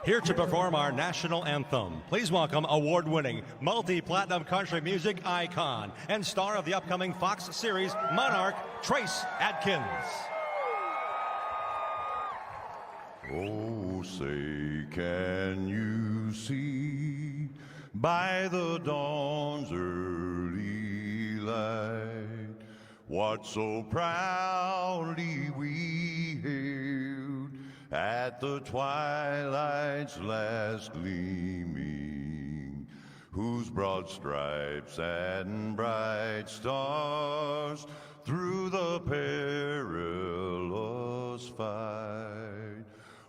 Here to perform our national anthem, please welcome award-winning, multi-platinum country music icon and star of the upcoming Fox series Monarch, Trace Adkins. Oh, say, can you see by the dawn's early light what so proudly we hailed at the twilight's last gleaming, whose broad stripes and bright stars through the perilous fight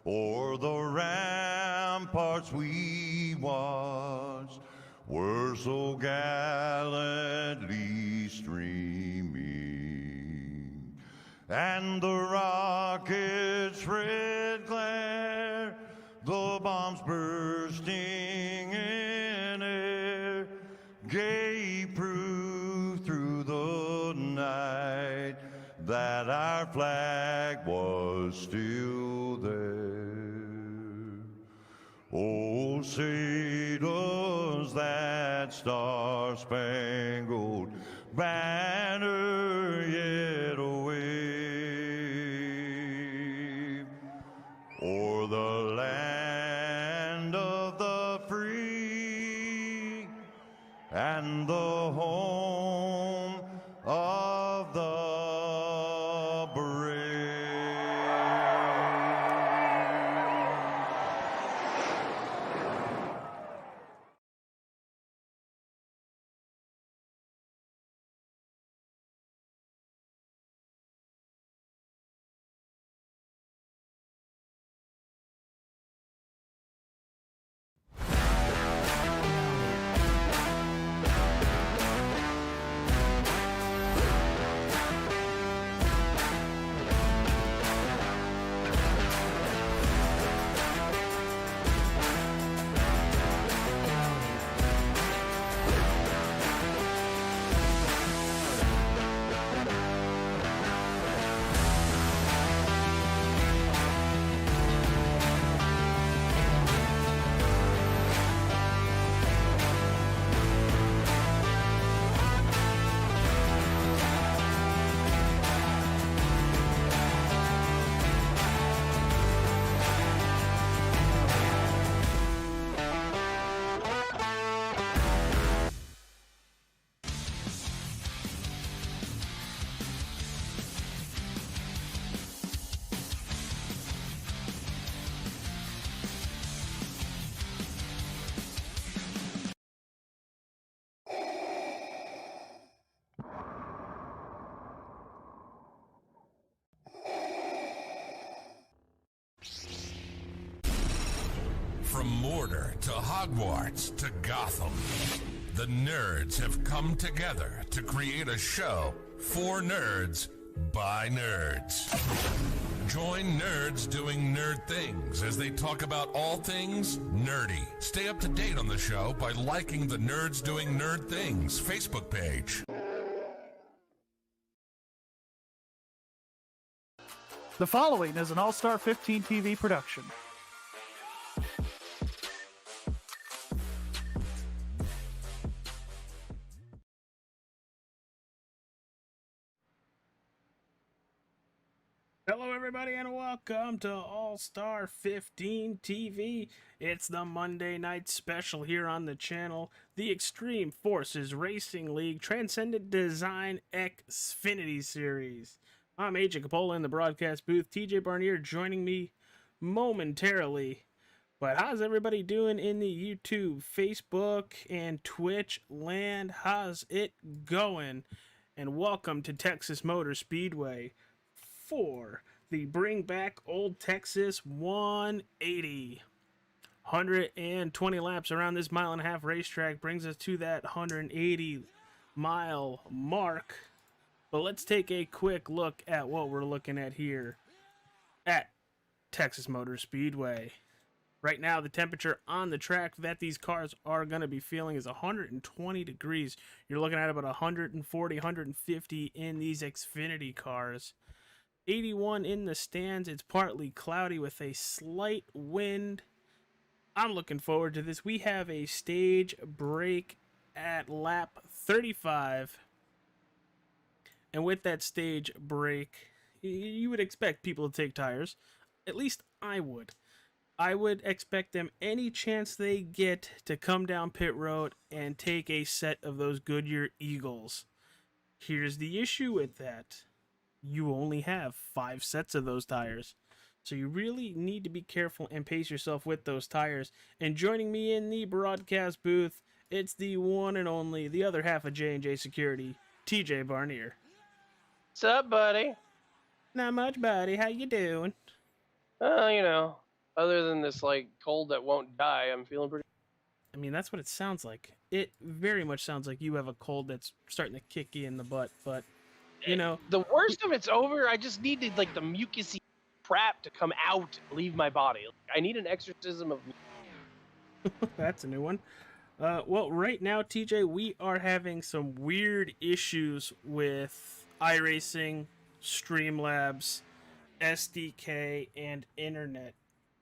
o'er the ramparts we watched were so gallantly streaming, and the rockets' red glare, the bombs bursting in air, gave proof through the night that our flag was still there. Oh, say does that star-spangled banner yet wave o'er the land of the free and the home of the brave. From Mordor to Hogwarts to Gotham, the nerds have come together to create a show for nerds by nerds. Join nerds doing nerd things as they talk about all things nerdy. Stay up to date on the show by liking the Nerds Doing Nerd Things Facebook page. The following is an All-Star 15 TV production. Hello everybody and welcome to All-Star 15 TV. It's the Monday night special here on the channel. The Extreme Forces Racing League Transcendent Design Xfinity Series. I'm AJ Capola in the broadcast booth. TJ Barnier joining me momentarily. But how's everybody doing in the YouTube, Facebook, and Twitch land? How's it going? And welcome to Texas Motor Speedway for the Bring Back Old Texas 180. 120 laps around this mile-and-a-half racetrack brings us to that 180-mile mark. But let's take a quick look at what we're looking at here at Texas Motor Speedway. Right now, the temperature on the track that these cars are going to be feeling is 120 degrees. You're looking at about 140, 150 in these Xfinity cars. 81 in the stands. It's partly cloudy with a slight wind I'm looking forward to this. We have a stage break at lap 35. And with that stage break, you would expect people to take tires. At least I would. I would expect them any chance they get to come down pit road and take a set of those Goodyear Eagles. Here's the issue with that. You only have 5 sets of those tires. So you really need to be careful and pace yourself with those tires. And joining me in the broadcast booth, it's the one and only, the other half of J&J Security, TJ Barnier. What's up, buddy? Not much, buddy. How you doing? Other than this, cold that won't die, I'm feeling pretty... I mean, that's what it sounds like. It very much sounds like you have a cold that's starting to kick you in the butt, but, The worst of it's over. I just needed, the mucusy crap to come out and leave my body. I need an exorcism of... That's a new one. Well, right now, TJ, we are having some weird issues with iRacing, Streamlabs, SDK, and internet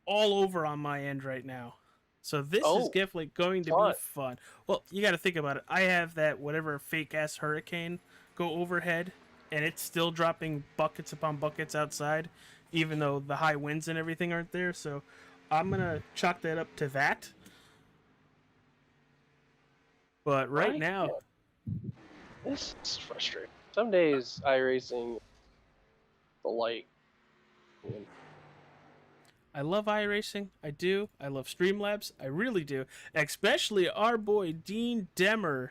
all over on my end right now. So this is definitely going to be fun. Well, you got to think about it. I have that whatever fake-ass hurricane go overhead, and it's still dropping buckets upon buckets outside, even though the high winds and everything aren't there. So I'm going to chalk that up to that. But right now... This is frustrating. Some days iRacing, the light. I love iRacing. I do. I love Streamlabs. I really do. Especially our boy Dean Demmer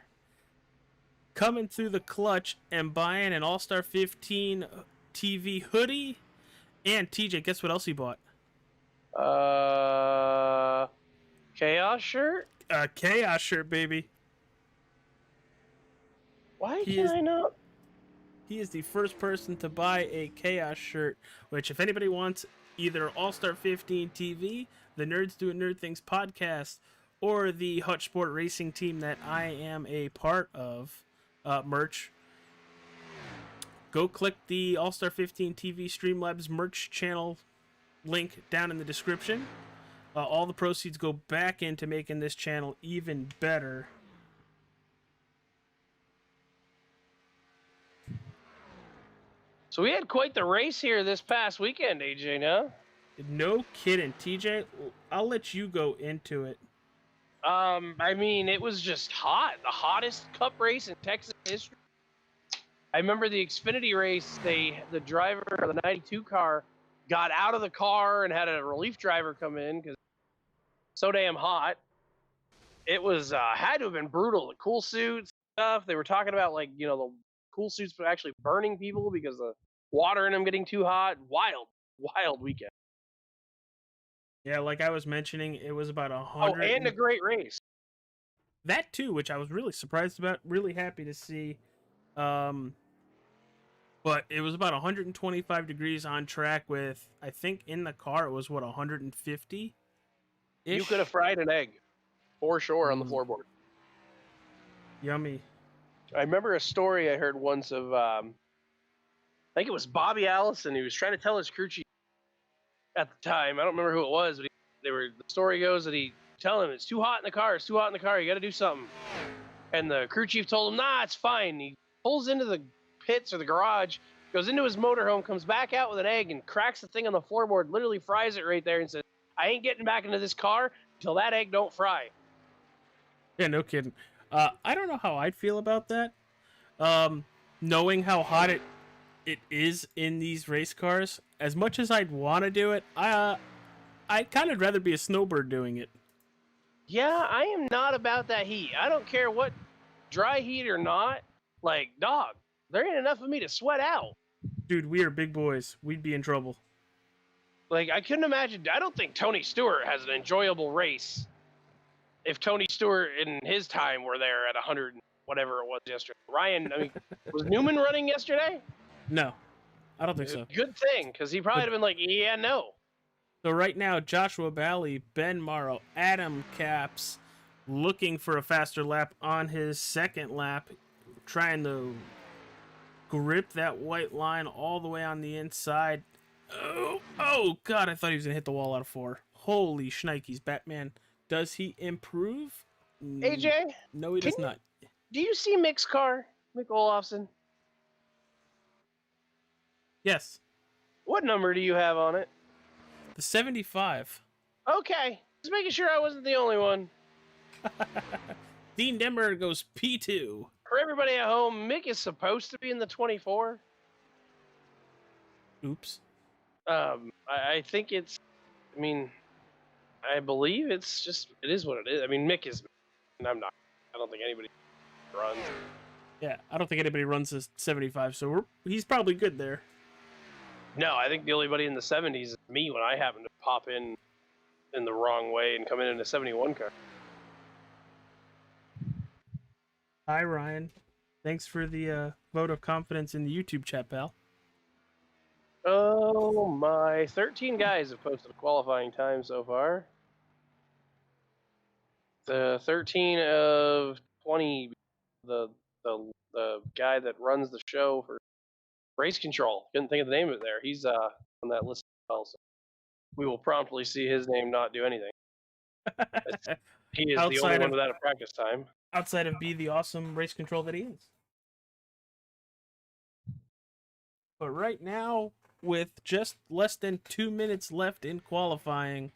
coming through the clutch and buying an All-Star 15 TV hoodie. And TJ, guess what else he bought? Chaos shirt? A Chaos shirt, baby. Why can't I not? He is the first person to buy a Chaos shirt, which if anybody wants either All-Star 15 TV, the Nerds Doing Nerd Things podcast, or the Hutch Sport Racing team that I am a part of, merch, go click the All-Star 15 TV Streamlabs merch channel link down in the description. All the proceeds go back into making this channel even better. So we had quite the race here this past weekend, AJ, no? No kidding. TJ, I'll let you go into it. It was just hot. The hottest cup race in Texas history. I remember the Xfinity race, the driver of the 92 car got out of the car and had a relief driver come in because it's so damn hot. It was, had to have been brutal. The cool suits, stuff. They were talking about, the cool suits actually burning people because the water in them getting too hot. Wild weekend. Yeah, like I was mentioning, it was about 100. Oh, and a great race. That too, which I was really surprised about, really happy to see. But it was about 125 degrees on track with, I think in the car it was, 150? You could have fried an egg, for sure, on the floorboard. Yummy. I remember a story I heard once of, I think it was Bobby Allison, who was trying to tell his crew chief at the time. I don't remember who it was, but the story goes that he tell him, it's too hot in the car, you got to do something. And the crew chief told him, nah, it's fine. He pulls into the pits or the garage, goes into his motorhome, comes back out with an egg and cracks the thing on the floorboard, literally fries it right there and says, I ain't getting back into this car until that egg don't fry. Yeah, no kidding. I don't know how I'd feel about that. Knowing how hot it is in these race cars, as much as I'd want to do it, I'd kind of rather be a snowbird doing it. Yeah, I am not about that heat. I don't care what dry heat or not. Dog, there ain't enough of me to sweat out. Dude, we are big boys. We'd be in trouble. I couldn't imagine. I don't think Tony Stewart has an enjoyable race if Tony Stewart in his time were there at 100 whatever it was yesterday. Ryan, was Newman running yesterday? No, I don't think so. Good thing, because he probably would have been like, yeah, no. So right now, Joshua Bally, Ben Morrow, Adam Capps, looking for a faster lap on his second lap, trying to grip that white line all the way on the inside. Oh God, I thought he was going to hit the wall out of 4. Holy shnikes, Batman. Does he improve? AJ, No, he does not. do you see Mick's car, Mick Olofsson? Yes, What number do you have on it? the 75. Okay, just making sure I wasn't the only one. Dean Demmer goes P2. For everybody at home, Mick is supposed to be in the 24. Oops. I think it's. I mean, I believe it's just. It is what it is. I mean, Mick is. And I'm not. I don't think anybody runs. Yeah, I don't think anybody runs a 75, so he's probably good there. No, I think the only buddy in the 70s is me when I happen to pop in the wrong way and come in a 71 car. Hi, Ryan. Thanks for the vote of confidence in the YouTube chat, pal. Oh my! 13 guys have posted a qualifying time so far. The 13 of 20, the guy that runs the show for race control. Couldn't think of the name of it there. He's on that list as well. So we will promptly see his name not do anything. He is the only one without a practice time. Outside of be the awesome race control that he is. But right now, with just less than 2 minutes left in qualifying,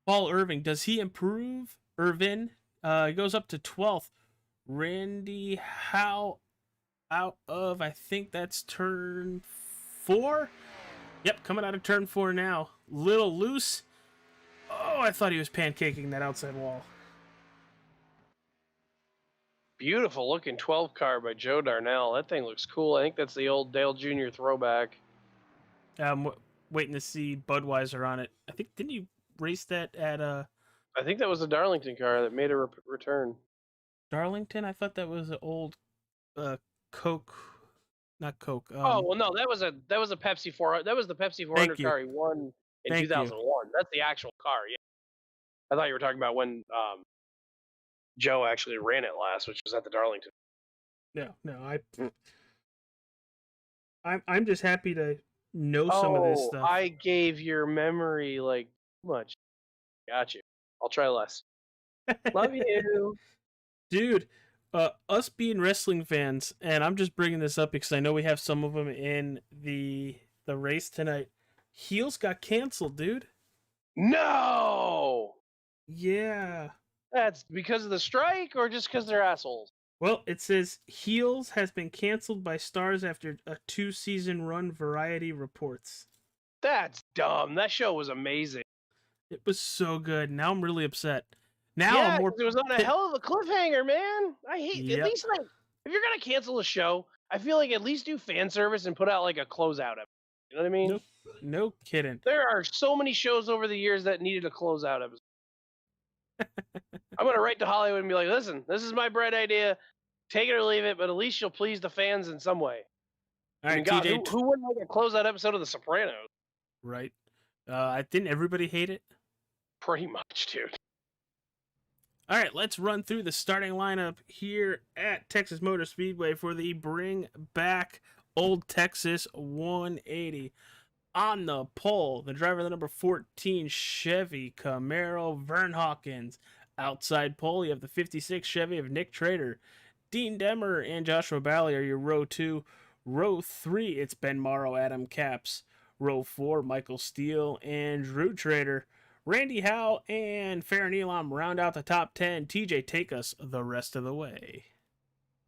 Paul Irving, does he improve? Irvin he goes up to 12th. Randy Howe out of, I think that's turn 4? Yep, coming out of turn 4 now. Little loose. Oh, I thought he was pancaking that outside wall. Beautiful looking 12 car by Joe Darnell. That thing looks cool. I think that's the old Dale Jr. throwback. I'm waiting to see Budweiser on it. I think, didn't you race that at I think that was the Darlington car that made a return. Darlington? I thought that was an old Coke, not Coke. Oh well, no, that was a Pepsi 400. That was the Pepsi 400 car he won in 2001. That's the actual car. Yeah, I thought you were talking about when Joe actually ran it last, which was at the Darlington. No, I'm just happy to know some of this stuff. I gave your memory like much. Got you. I'll try less. Love you, dude. Us being wrestling fans, and I'm just bringing this up because I know we have some of them in the race tonight. Heels got canceled, dude. No. Yeah. That's because of the strike, or just because they're assholes? Well, it says Heels has been canceled by Stars after a 2-season run. Variety reports. That's dumb. That show was amazing. It was so good. Now I'm really upset. Now yeah, I'm more. It was on a hell of a cliffhanger, man. I hate at least like if you're gonna cancel a show, I feel like at least do fan service and put out like a closeout episode. You know what I mean? No kidding. There are so many shows over the years that needed a closeout episode. I'm gonna write to Hollywood and be like, listen, this is my bright idea. Take it or leave it, but at least you'll please the fans in some way. All right, I mean, God, who wouldn't like a closeout episode of The Sopranos? Right. Didn't everybody hate it? Pretty much, dude. All right, let's run through the starting lineup here at Texas Motor Speedway for the Bring Back Old Texas 180. On the pole, the driver of the number 14 Chevy Camaro, Vern Hawkins. Outside pole, you have the 56 Chevy of Nick Trader. Dean Demmer and Joshua Bally are your row 2. Row 3, it's Ben Morrow, Adam Capps. Row 4, Michael Steele and Drew Trader. Randy Howe and Farron Elam round out the top 10. TJ, take us the rest of the way.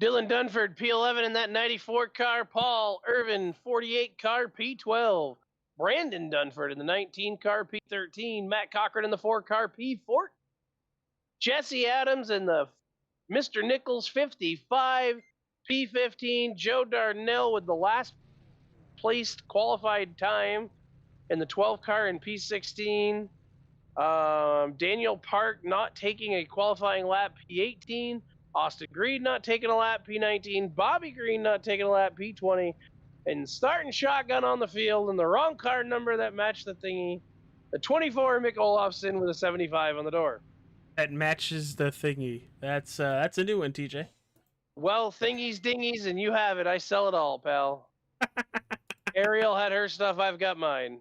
Dylan Dunford, P11 in that 94 car. Paul Irvin, 48 car, P12. Brandon Dunford in the 19 car, P13. Matt Cochran in the 4 car, P14. Jesse Adams in the Mr. Nichols 55, P15. Joe Darnell with the last placed qualified time in the 12 car in P16. Daniel Park not taking a qualifying lap, P18. Austin Green not taking a lap, P19. Bobby Green not taking a lap, P20. And starting shotgun on the field and the wrong car number that matched the thingy, the 24 Mick Olofsson with a 75 on the door. That matches the thingy. That's a new one, TJ. Well, thingies, dingies, and you have it. I sell it all, pal. Ariel had her stuff. I've got mine.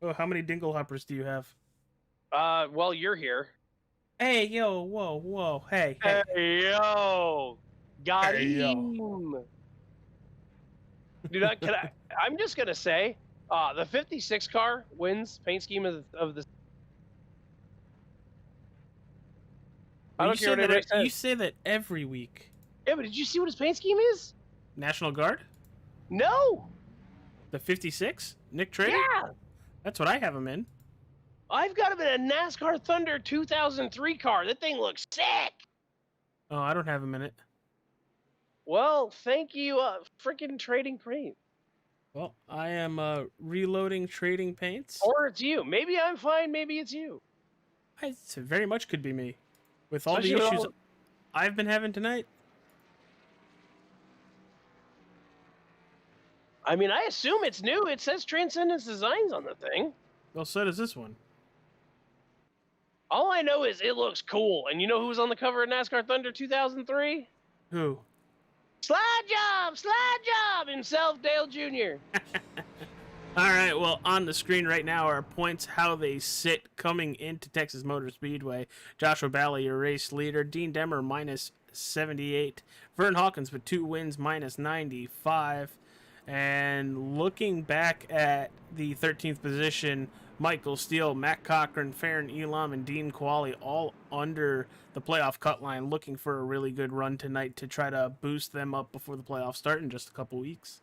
Oh, how many dingle hoppers do you have? Well, you're here. Hey, yo, whoa, whoa, hey, hey. Hey, yo. Got Hey, yo. him. Dude, I'm just going to say, the 56 car wins paint scheme of the. I don't care what anybody says. You say that every week. Yeah, but did you see what his paint scheme is? National Guard? No. The 56? Nick Trader? Yeah. That's what I have him in. I've got him in a NASCAR Thunder 2003 car. That thing looks sick. Oh, I don't have him in it. Well, thank you, freaking Trading Paint. Well, I am reloading trading paints. Or it's you. Maybe I'm fine. Maybe it's you. It very much could be me. With all the Especially with issues all- I've been having tonight. I mean, I assume it's new. It says Transcendence Designs on the thing. Well, so does this one. All I know is it looks cool. And you know who was on the cover of NASCAR Thunder 2003? Who? Slide job himself, Dale Jr. All right, well, on the screen right now are points how they sit coming into Texas Motor Speedway. Joshua Bally, your race leader. Dean Demmer, minus 78. Vern Hawkins with 2 wins, minus 95. And looking back at the 13th position, Michael Steele, Matt Cochran, Farron Elam, and Dean Qualley all under the playoff cut line, looking for a really good run tonight to try to boost them up before the playoffs start in just a couple weeks.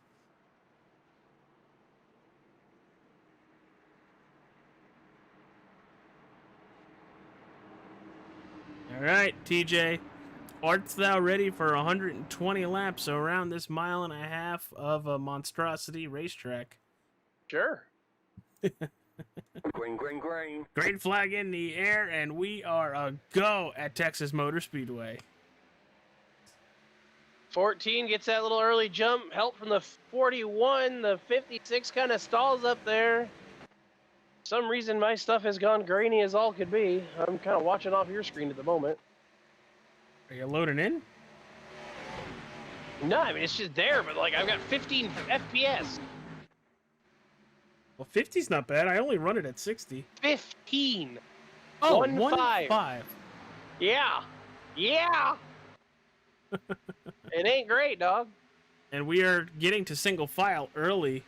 All right, TJ, art thou ready for 120 laps around this 1.5 miles of a monstrosity racetrack? Sure. Green. Green flag in the air, and we are a go at Texas Motor Speedway. 14 gets that little early jump. Help from the 41. The 56 kind of stalls up there. For some reason, my stuff has gone grainy as all could be. I'm kind of watching off your screen at the moment. Are you loading in? No, I mean, it's just there, but like I've got 15 FPS. Well, 50's not bad. I only run it at 60. 15. Oh, 1.5. Yeah. It ain't great, dog. And we are getting to single file early.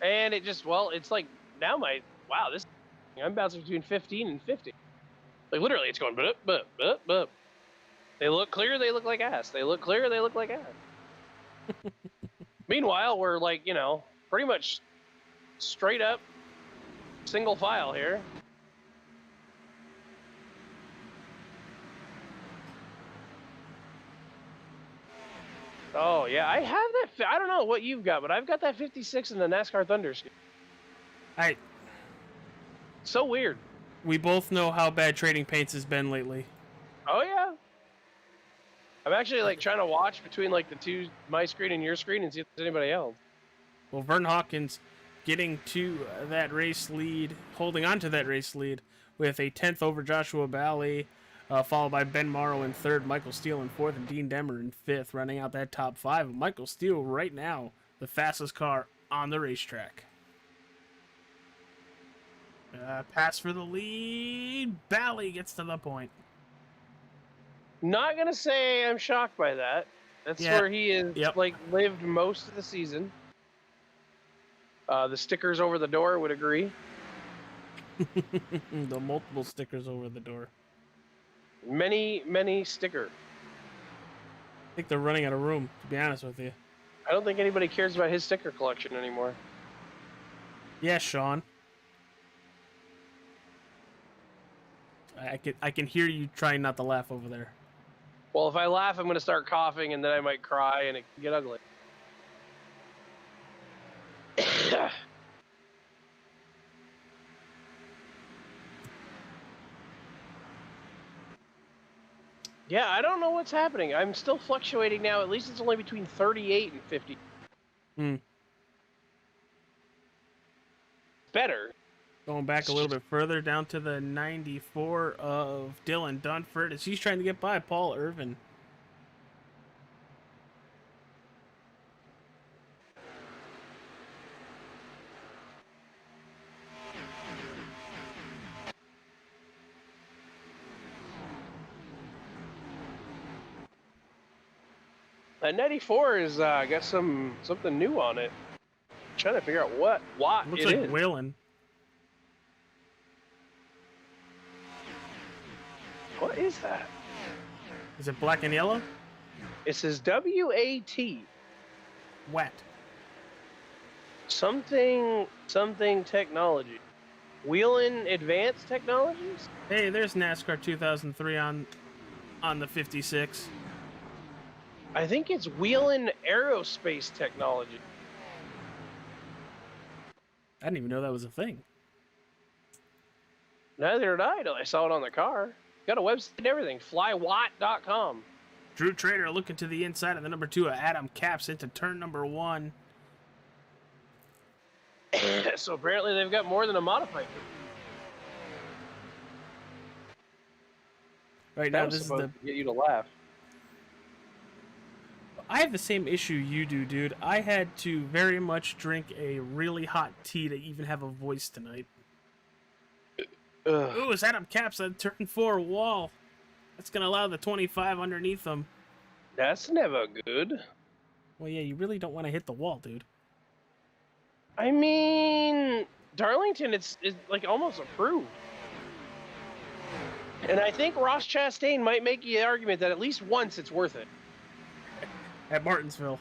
And it just, well, it's like now I'm bouncing between 15 and 50. Like literally, it's going bup. They look clear, they look like ass. They look clear, they look like ass. Meanwhile, we're like, pretty much straight up single file here. Oh, yeah, I have that. I don't know what you've got, but I've got that 56 in the NASCAR Thunder skin. So weird. We both know how bad trading paints has been lately. Oh, yeah. I'm actually like trying to watch between like the two, my screen and your screen, and see if there's anybody else. Well, Vern Hawkins getting to that race lead, holding on to that race lead with a 10th over Joshua Bally, followed by Ben Morrow in 3rd, Michael Steele in 4th, and Dean Demmer in 5th, running out that top 5. Michael Steele right now, the fastest car on the racetrack. Pass for the lead. Bally gets to the point. Not gonna say I'm shocked by that. That's where he is like lived most of the season. The stickers over the door would agree. The multiple stickers over the door. Many sticker. I think they're running out of room, to be honest with you. I don't think anybody cares about his sticker collection anymore. Yeah, Sean. I can hear you trying not to laugh over there. Well, if I laugh, I'm going to start coughing, and then I might cry, and it can get ugly. Yeah, I don't know what's happening. I'm still fluctuating now. At least it's only between 38 and 50. Better. Going back a little bit further, down to the 94 of Dylan Dunford, as he's trying to get by Paul Irvin. That 94 is got something new on it. Trying to figure out what Looks it like is. Whalen. What is that? Is it black and yellow? It says WAT. Wet. Something technology. Wheelin' Advanced Technologies? Hey, there's NASCAR 2003 on the 56. I think it's Wheelin' Aerospace Technology. I didn't even know that was a thing. Neither did I till I saw it on the car. Got a website and everything. Flywatt.com. Drew Trader looking to the inside of the number 2 of Adam Caps into turn number 1. So apparently they've got more than a modified. Right now, That was this is supposed the. to get you to laugh. I have the same issue you do, dude. I had to very much drink a really hot tea to even have a voice tonight. Ugh. Ooh, it's Adam Caps on turn 4 wall. That's going to allow the 25 underneath them. That's never good. Well, yeah, you really don't want to hit the wall, dude. I mean, Darlington, it's like almost approved. And I think Ross Chastain might make the argument that at least once it's worth it. At Martinsville.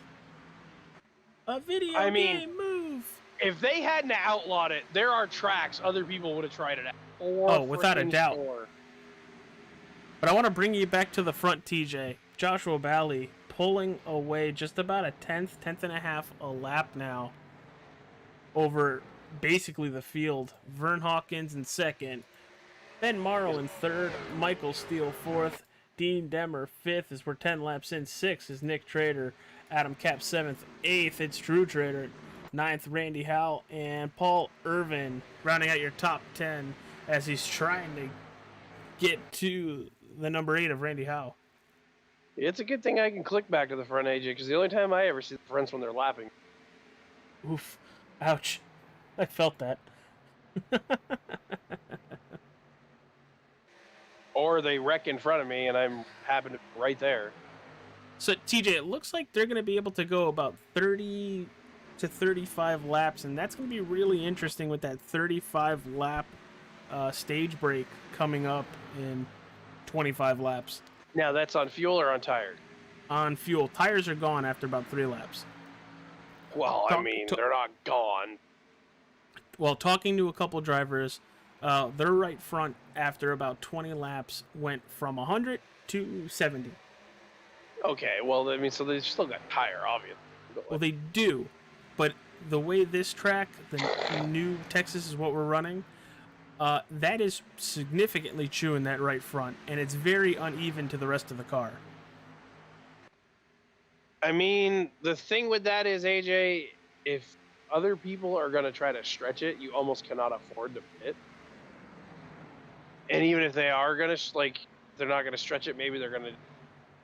A video game move. If they hadn't outlawed it, there are tracks other people would have tried it out. Oh, without a doubt. Sure. But I want to bring you back to the front, TJ. Joshua Bally pulling away just about a tenth and a half a lap now over basically the field. Vern Hawkins in second. Ben Morrow in third. Michael Steele fourth. Dean Demmer fifth as we're 10 laps in. Sixth is Nick Trader. Adam Cap seventh. Eighth, it's Drew Trader. Ninth, Randy Howell. And Paul Irvin rounding out your top 10 as he's trying to get to the number 8 of Randy Howell. It's a good thing I can click back to the front, AJ, because the only time I ever see the fronts when they're lapping. Oof. Ouch. I felt that. Or they wreck in front of me and I'm happen to be right there. So, TJ, it looks like they're going to be able to go about 30 to 35 laps, and that's going to be really interesting with that 35-lap stage break coming up in 25 laps. Now, that's on fuel or on tires? On fuel. Tires are gone after about 3 laps. Well, I mean, they're not gone. Well, talking to a couple drivers, their right front after about 20 laps went from 100 to 70. Okay, well, I mean, so they still got tire, obviously. Well, they do, but the way this track, the new Texas is what we're running, that is significantly chewing that right front, and it's very uneven to the rest of the car. I mean, the thing with that is, AJ, if other people are going to try to stretch it, you almost cannot afford to pit. And even if they are going to, like, they're not going to stretch it, maybe they're going to...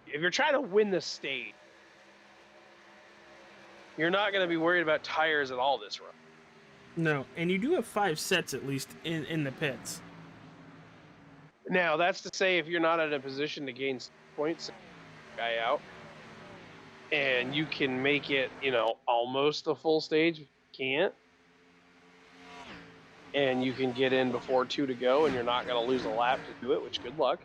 If you're trying to win the stage, you're not going to be worried about tires at all this run. No, and you do have 5 sets at least in the pits. Now, that's to say if you're not in a position to gain points, guy out, and you can make it, you know, almost a full stage, can't, and you can get in before 2 to go, and you're not going to lose a lap to do it, which good luck.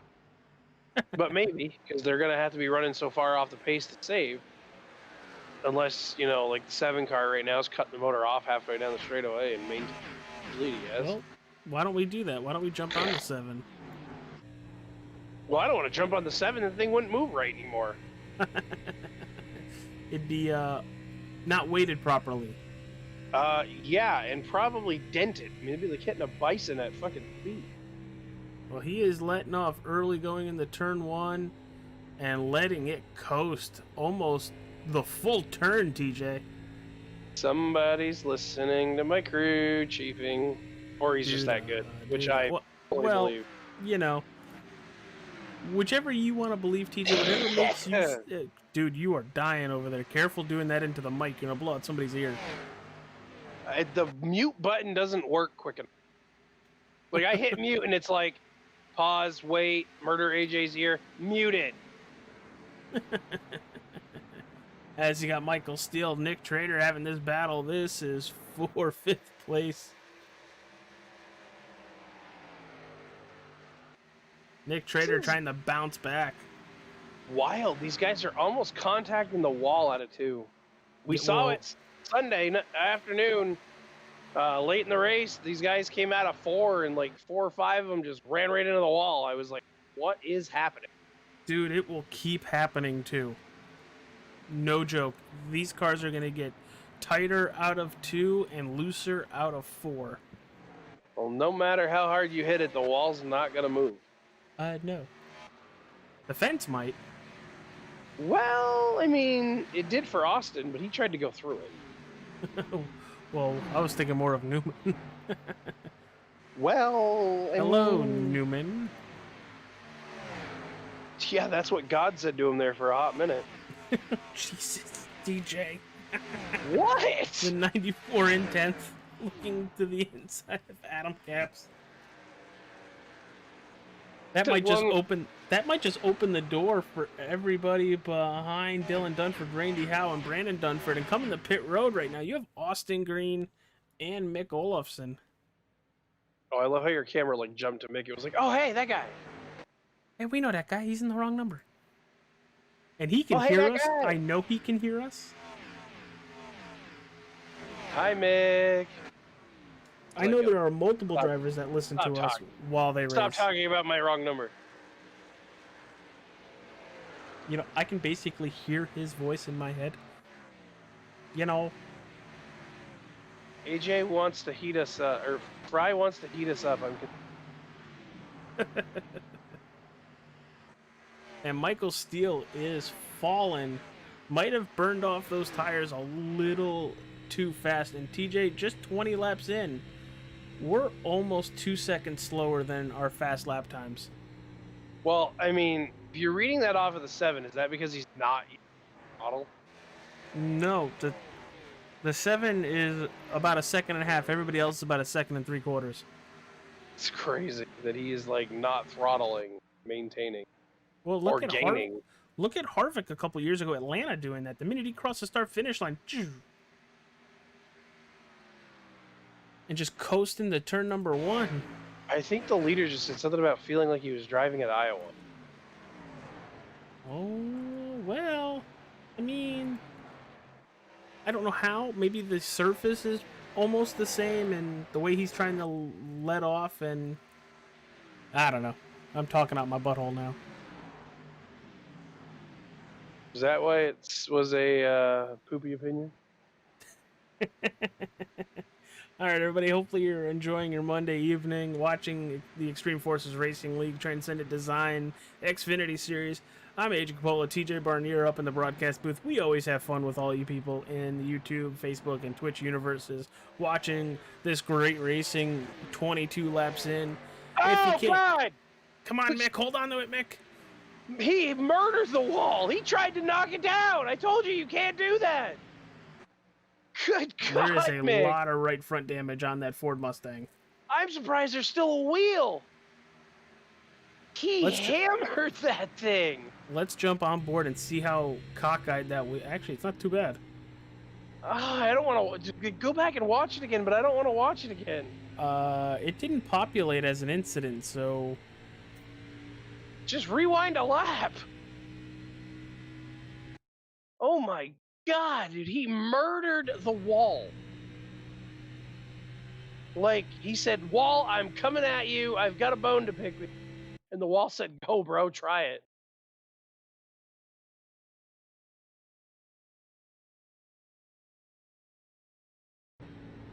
But maybe, because they're going to have to be running so far off the pace to save. Unless, you know, like the 7 car right now is cutting the motor off halfway down the straightaway and maintaining the lead, I guess. Well, why don't we do that? Why don't we jump on the 7? Well, I don't want to jump on the 7. The thing wouldn't move right anymore. It'd be not weighted properly. Yeah, and probably dented. I mean, it'd be like hitting a bison at fucking speed. Well, he is letting off early going into turn 1 and letting it coast almost the full turn, TJ. Somebody's listening to my crew chiefing, or he's just that good, which I fully believe. You know, whichever you want to believe, TJ, whatever makes you... Dude, you are dying over there. Careful doing that into the mic. You're going to blow out somebody's ear. The mute button doesn't work quick enough. Like, I hit mute, and it's like, pause, wait, murder AJ's ear, muted. As you got Michael Steele, Nick Trader having this battle. This is for 5th place. Nick Trader trying to bounce back. Wild. These guys are almost contacting the wall out of 2. We saw it Sunday afternoon, late in the race. These guys came out of 4, and like 4 or 5 of them just ran right into the wall. I was like, what is happening? Dude, it will keep happening too. No joke. These cars are going to get tighter out of 2 and looser out of 4. Well, no matter how hard you hit it, the wall's not going to move. No. The fence might. Well, I mean, it did for Austin, but he tried to go through it. Well, I was thinking more of Newman. Well, hello, Newman. Yeah, that's what God said to him there for a hot minute. Jesus, DJ. What? The 94 intense looking to the inside of Adam Caps. That might just open the door for everybody behind Dylan Dunford, Randy Howe, and Brandon Dunford. And coming to pit road right now, you have Austin Green and Mick Olofsson. Oh, I love how your camera like jumped to Mick. It was like, oh, hey, that guy. Hey, we know that guy. He's in the wrong number. And he can hear us. Guy. I know he can hear us. Hi, Mick. I know there are multiple drivers that listen to us while they race. Stop talking about my wrong number. You know, I can basically hear his voice in my head. You know. AJ wants to heat us up, or Fry wants to heat us up. And Michael Steele is fallen. Might have burned off those tires a little too fast. And TJ, just 20 laps in, we're almost 2 seconds slower than our fast lap times. Well, I mean, if you're reading that off of the 7, is that because he's not model? No, the 7 is about 1.5 seconds. Everybody else is about 1 3/4 seconds. It's crazy that he is like not throttling, maintaining, well, or gaining. Look at Harvick a couple years ago, Atlanta doing that. The minute he crossed the start-finish line, and just coasting to turn number 1. I think the leader just said something about feeling like he was driving at Iowa. Oh, well, I mean, I don't know how. Maybe the surface is almost the same, and the way he's trying to let off, and I don't know. I'm talking out my butthole now. Is that why it was a poopy opinion? All right, everybody. Hopefully you're enjoying your Monday evening, watching the Extreme Forces Racing League Transcendent Design Xfinity Series. I'm Agent Capola, TJ Barnier up in the broadcast booth. We always have fun with all you people in the YouTube, Facebook, and Twitch universes watching this great racing 22 laps in. Oh, God! Come on, Mick. Hold on to it, Mick. He murders the wall. He tried to knock it down. I told you can't do that. Good God, there is a Mick. lot of right front damage on that Ford Mustang. I'm surprised there's still a wheel. He hammered that thing. Let's jump on board and see how cockeyed that wheel. Actually, it's not too bad. I don't want to go back and watch it again, but I don't want to watch it again. It didn't populate as an incident, so just rewind a lap. Oh my God, dude, he murdered the wall. Like, he said, wall, I'm coming at you. I've got a bone to pick with you. And the wall said, go, bro, try it.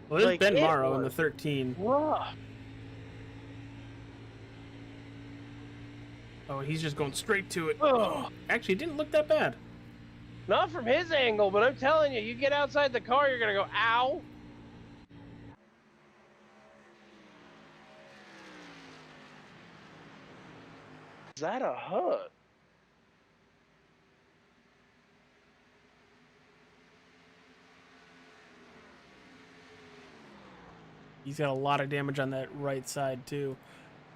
Well, there's Ben Morrow in the 13. Rough. Oh, he's just going straight to it. Oh. Actually, it didn't look that bad. Not from his angle, but I'm telling you, you get outside the car, you're going to go, ow. Is that a hut? He's got a lot of damage on that right side, too.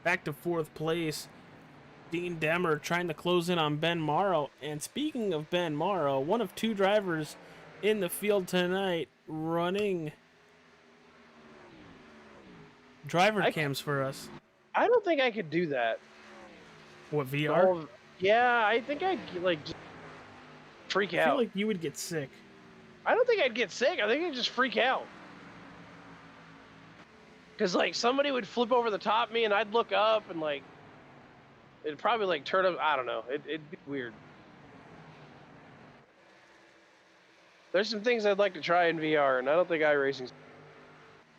Back to 4th place. Dean Demmer trying to close in on Ben Morrow. And speaking of Ben Morrow, one of two drivers in the field tonight running driver cams for us. I don't think I could do that. What, The VR? whole- yeah, I think I'd like just freak I feel out. like you would get sick. I don't think I'd get sick. I think I'd just freak out. Because, like, somebody would flip over the top of me and I'd look up and, like, it'd probably, like, turn up. I don't know. It'd be weird. There's some things I'd like to try in VR, and I don't think iRacing's.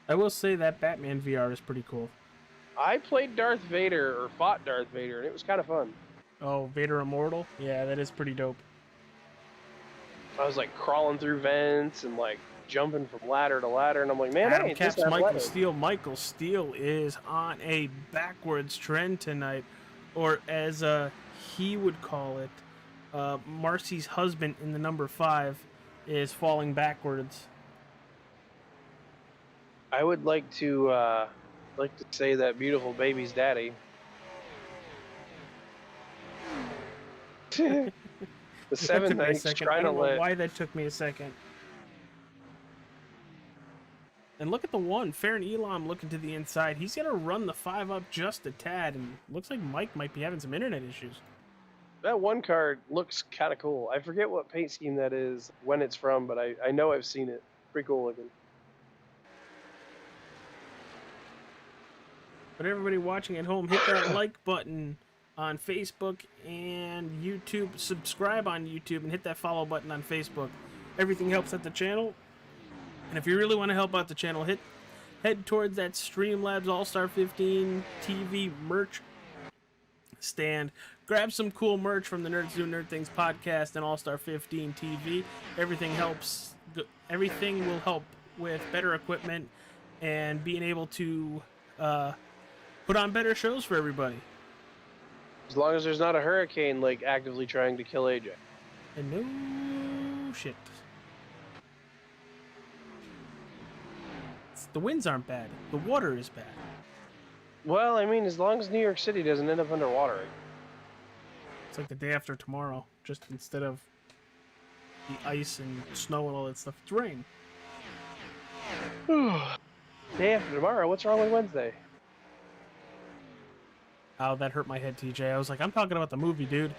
I will say that Batman VR is pretty cool. I played Darth Vader, or fought Darth Vader, and it was kind of fun. Oh, Vader Immortal? Yeah, that is pretty dope. I was, like, crawling through vents and, like, jumping from ladder to ladder, and I'm like, man, I Adam ain't Caps, this Michael athletic. Steele. Michael Steele is on a backwards trend tonight, or as he would call it, Marcy's husband in the number 5 is falling backwards. I would like to say that beautiful baby's daddy. The That seventh took me a ninth second. I trying to don't know let. why that took me a second. And look at the one, Farron Elam looking to the inside. He's gonna run the 5 up just a tad, and looks like Mike might be having some internet issues. That one card looks kind of cool. I forget what paint scheme that is, when it's from, but I know I've seen it. Pretty cool looking. But everybody watching at home, hit that like button on Facebook and YouTube. Subscribe on YouTube and hit that follow button on Facebook. Everything helps at the channel. And if you really want to help out the channel, head towards that Streamlabs All-Star 15 TV merch stand. Grab some cool merch from the Nerds Do Nerd Things podcast and All-Star 15 TV. Everything helps. Everything will help with better equipment and being able to put on better shows for everybody. As long as there's not a hurricane, like, actively trying to kill AJ. And no shit. The winds aren't bad. The water is bad. Well, I mean, as long as New York City doesn't end up underwater. It's like the day after tomorrow. Just instead of the ice and snow and all that stuff, it's rain. Day after tomorrow? What's wrong with Wednesday? Oh, that hurt my head, TJ. I was like, I'm talking about the movie, dude.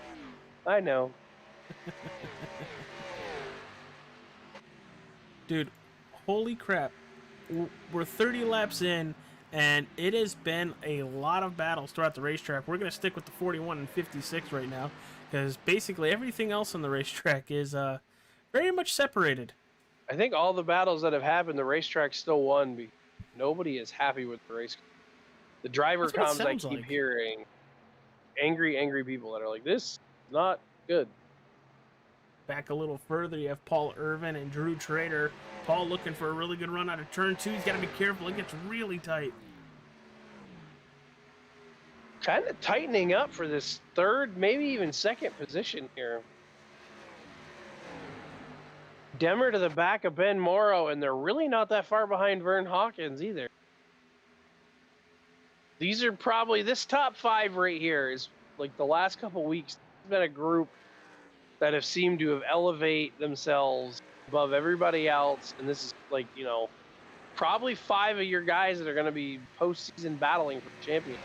I know. Dude, holy crap. We're 30 laps in, and it has been a lot of battles throughout the racetrack. We're going to stick with the 41 and 56 right now, because basically everything else on the racetrack is very much separated. I think all the battles that have happened, the racetrack still won. Because nobody is happy with the race. The driver That's what it comms I sounds keep like. hearing, angry people that are like, this is not good. Back a little further, you have Paul Irvin and Drew Trader. Paul looking for a really good run out of turn 2. He's got to be careful. It gets really tight. Kind of tightening up for this third, maybe even second position here. Demmer to the back of Ben Morrow, and they're really not that far behind Vern Hawkins either. These are probably, this top 5 right here is, like, the last couple weeks, there's been a group that have seemed to have elevate themselves above everybody else, and this is, like, you know, probably 5 of your guys that are going to be postseason battling for the champion.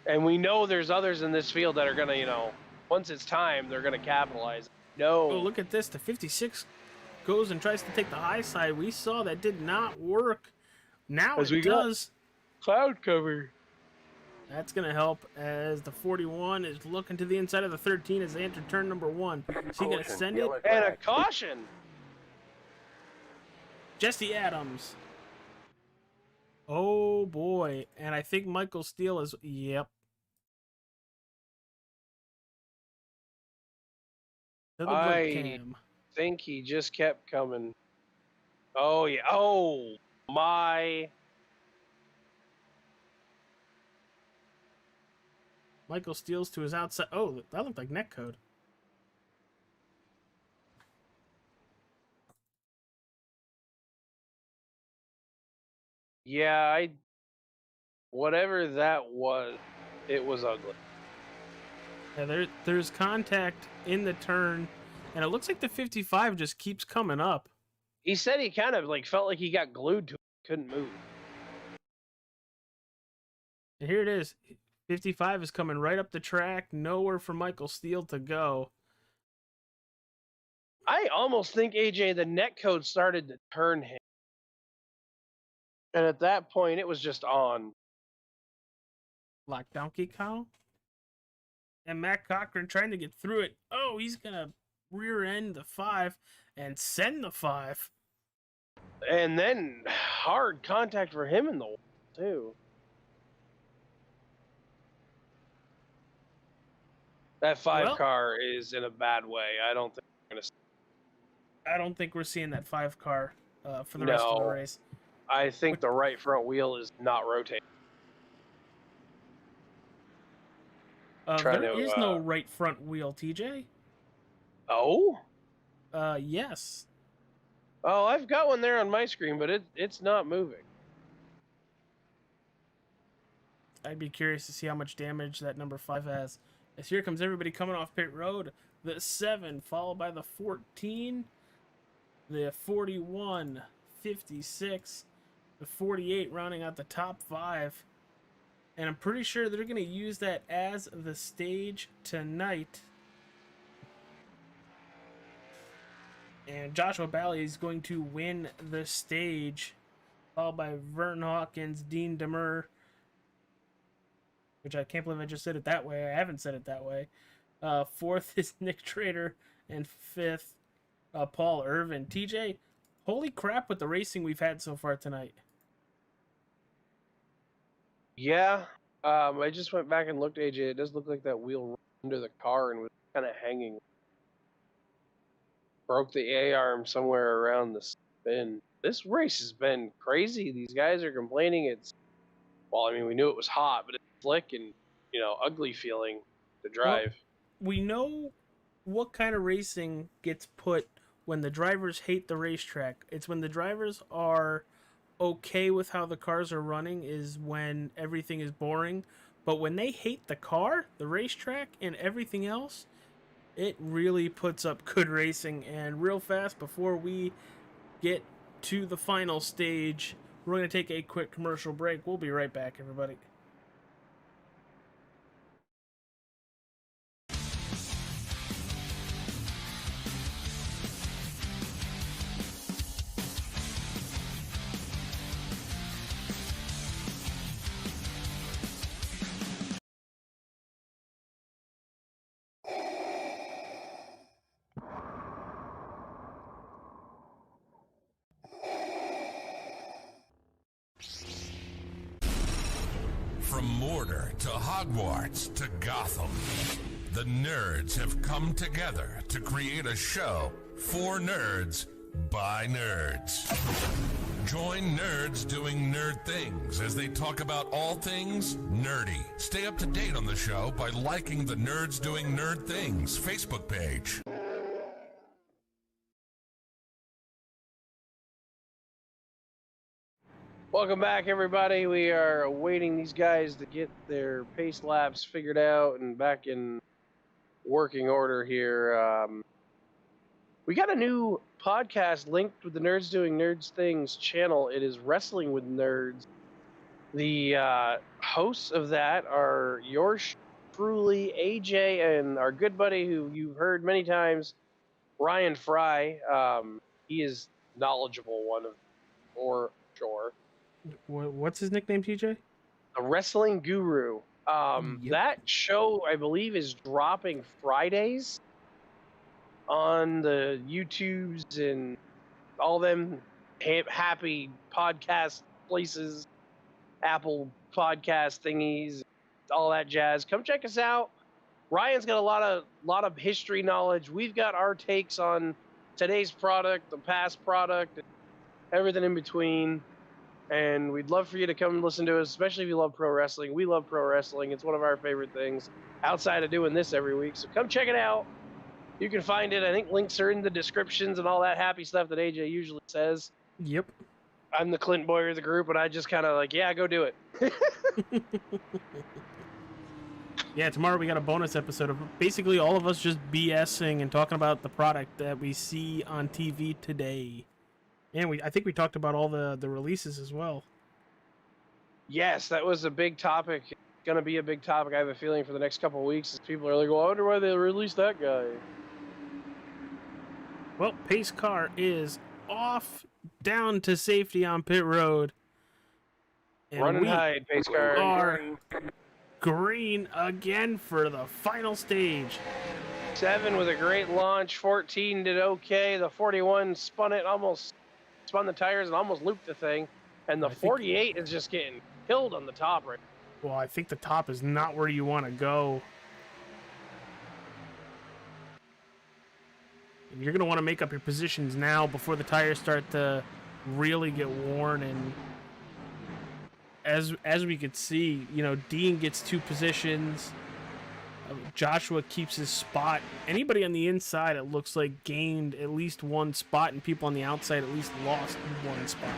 And we know there's others in this field that are going to, you know, once it's time, they're going to capitalize. No. Oh, look at this. The 56 goes and tries to take the high side. We saw that did not work. Now As it we got does. cloud cover. That's going to help as the 41 is looking to the inside of the 13 as they enter turn number 1. Is he going to send it? And a caution. Jesse Adams. Oh, boy. And I think Michael Steele is... Yep. To the webcam. Think he just kept coming. Oh, yeah. Oh, my. Michael Steele's to his outside. Oh, that looked like netcode. Yeah, whatever that was. It was ugly. Yeah, there's contact in the turn, and it looks like the 55 just keeps coming up. He said he kind of like felt like he got glued to it, couldn't move. And here it is. 55 is coming right up the track, nowhere for Michael Steele to go. I almost think, AJ, the netcode started to turn him. And at that point, it was just on. Like Donkey Kong. And Matt Cochran trying to get through it. Oh, he's going to rear end the 5 and send the 5. And then hard contact for him in the wall, too. That 5 car is in a bad way. I don't think we're going to. I don't think we're seeing that 5 car for the rest of the race. I think the right front wheel is not rotating. There is no right front wheel, TJ. Oh? Yes. Oh, I've got one there on my screen, but it's not moving. I'd be curious to see how much damage that number 5 has. As here comes everybody coming off pit road. The 7, followed by the 14, the 41, 56, the 48, rounding out the top 5. And I'm pretty sure they're going to use that as the stage tonight. And Joshua Bally is going to win the stage, followed by Vern Hawkins, Dean Demers, which I can't believe I just said it that way. I haven't said it that way. 4th is Nick Trader, and 5th, Paul Irvin. TJ, holy crap with the racing we've had so far tonight. Yeah, I just went back and looked, AJ. It does look like that wheel ran under the car and was kind of hanging. Broke the A-arm somewhere around the spin. This race has been crazy. These guys are complaining well, I mean, we knew it was hot, but it's slick and, ugly feeling to drive. Well, we know what kind of racing gets put when the drivers hate the racetrack. It's when the drivers are okay with how the cars are running is when everything is boring. But when they hate the car, the racetrack, and everything else, it really puts up good racing. And real fast, before we get to the final stage, we're going to take a quick commercial break. We'll be right back, everybody. From Mordor to Hogwarts to Gotham, the nerds have come together to create a show for nerds by nerds. Join nerds doing nerd things as they talk about all things nerdy. Stay up to date on the show by liking the Nerds Doing Nerd Things Facebook page. Welcome back, everybody. We are awaiting these guys to get their pace laps figured out and back in working order here. We got a new podcast linked with the Nerds Doing Nerds Things channel. It is Wrestling with Nerds. The hosts of that are yours truly, AJ, and our good buddy who you've heard many times, Ryan Fry. He is knowledgeable one of, for sure. What's his nickname, TJ? The Wrestling Guru. That show, I believe, is dropping Fridays on the YouTubes and all them happy podcast places, Apple podcast thingies, all that jazz. Come check us out. Ryan's got a lot of history knowledge. We've got our takes on today's product, the past product, everything in between. And we'd love for you to come and listen to us, especially if you love pro wrestling. We love pro wrestling. It's one of our favorite things outside of doing this every week. So come check it out. You can find it. I think links are in the descriptions and all that happy stuff that AJ usually says. Yep. I'm the Clint Boyer of the group, and I just kind of like, yeah, go do it. Yeah, tomorrow we got a bonus episode of basically all of us just BSing and talking about the product that we see on TV today. And I think we talked about all the releases as well. Yes, that was a big topic. Going to be a big topic. I have a feeling for the next couple of weeks. People are like, well, I wonder why they released that guy. Well, pace car is off down to safety on pit road. And Run and hide, pace car. Are green again for the final stage. 7 with a great launch. 14 did okay. The 41 spun the tires and almost looped the thing. And the 48 is just getting killed on the top right now. Well, I think the top is not where you want to go. You're going to want to make up your positions now before the tires start to really get worn. And as we could see, you know, Dean gets 2 positions. Joshua keeps his spot. Anybody on the inside, it looks like, gained at least 1 spot, and people on the outside at least lost 1 spot.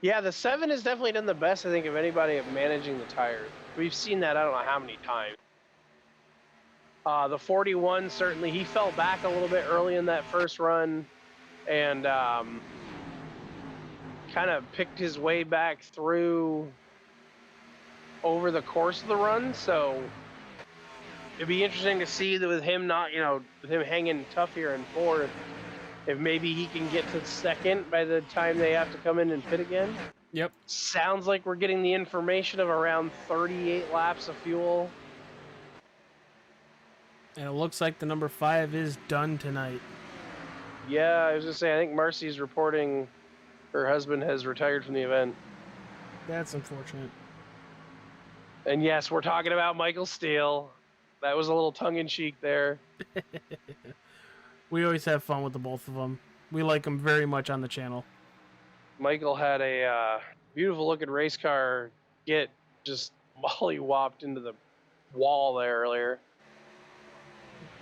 Yeah, the 7 has definitely done the best, I think, of anybody of managing the tires. We've seen that I don't know how many times. The 41, certainly, he fell back a little bit early in that first run and kind of picked his way back through over the course of the run. So it'd be interesting to see that with him not, with him hanging tough here in 4th, if maybe he can get to 2nd by the time they have to come in and pit again. Yep. Sounds like we're getting the information of around 38 laps of fuel. And it looks like the number 5 is done tonight. Yeah, I was going to say, I think Marcy's reporting her husband has retired from the event. That's unfortunate. And yes, we're talking about Michael Steele. That was a little tongue-in-cheek there. We always have fun with the both of them. We like them very much on the channel. Michael had a beautiful-looking race car get just molly-whopped into the wall there earlier.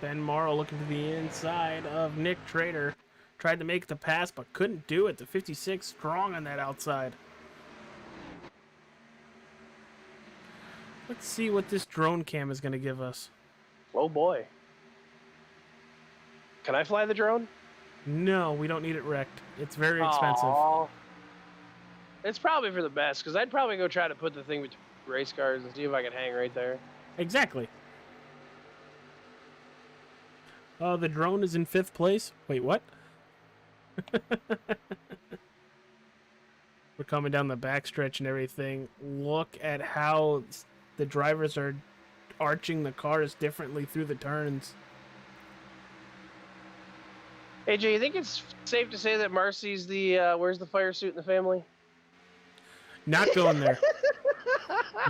Ben Morrow looking to the inside of Nick Trader. Tried to make the pass, but couldn't do it. The 56 strong on that outside. Let's see what this drone cam is going to give us. Oh, boy. Can I fly the drone? No, we don't need it wrecked. It's very expensive. Aww. It's probably for the best, because I'd probably go try to put the thing between race cars and see if I can hang right there. Exactly. The drone is in 5th place. Wait, what? We're coming down the backstretch and everything. Look at how the drivers are arching the cars differently through the turns. AJ, you think it's safe to say that Marcy's the where's the fire suit in the family? Not going there.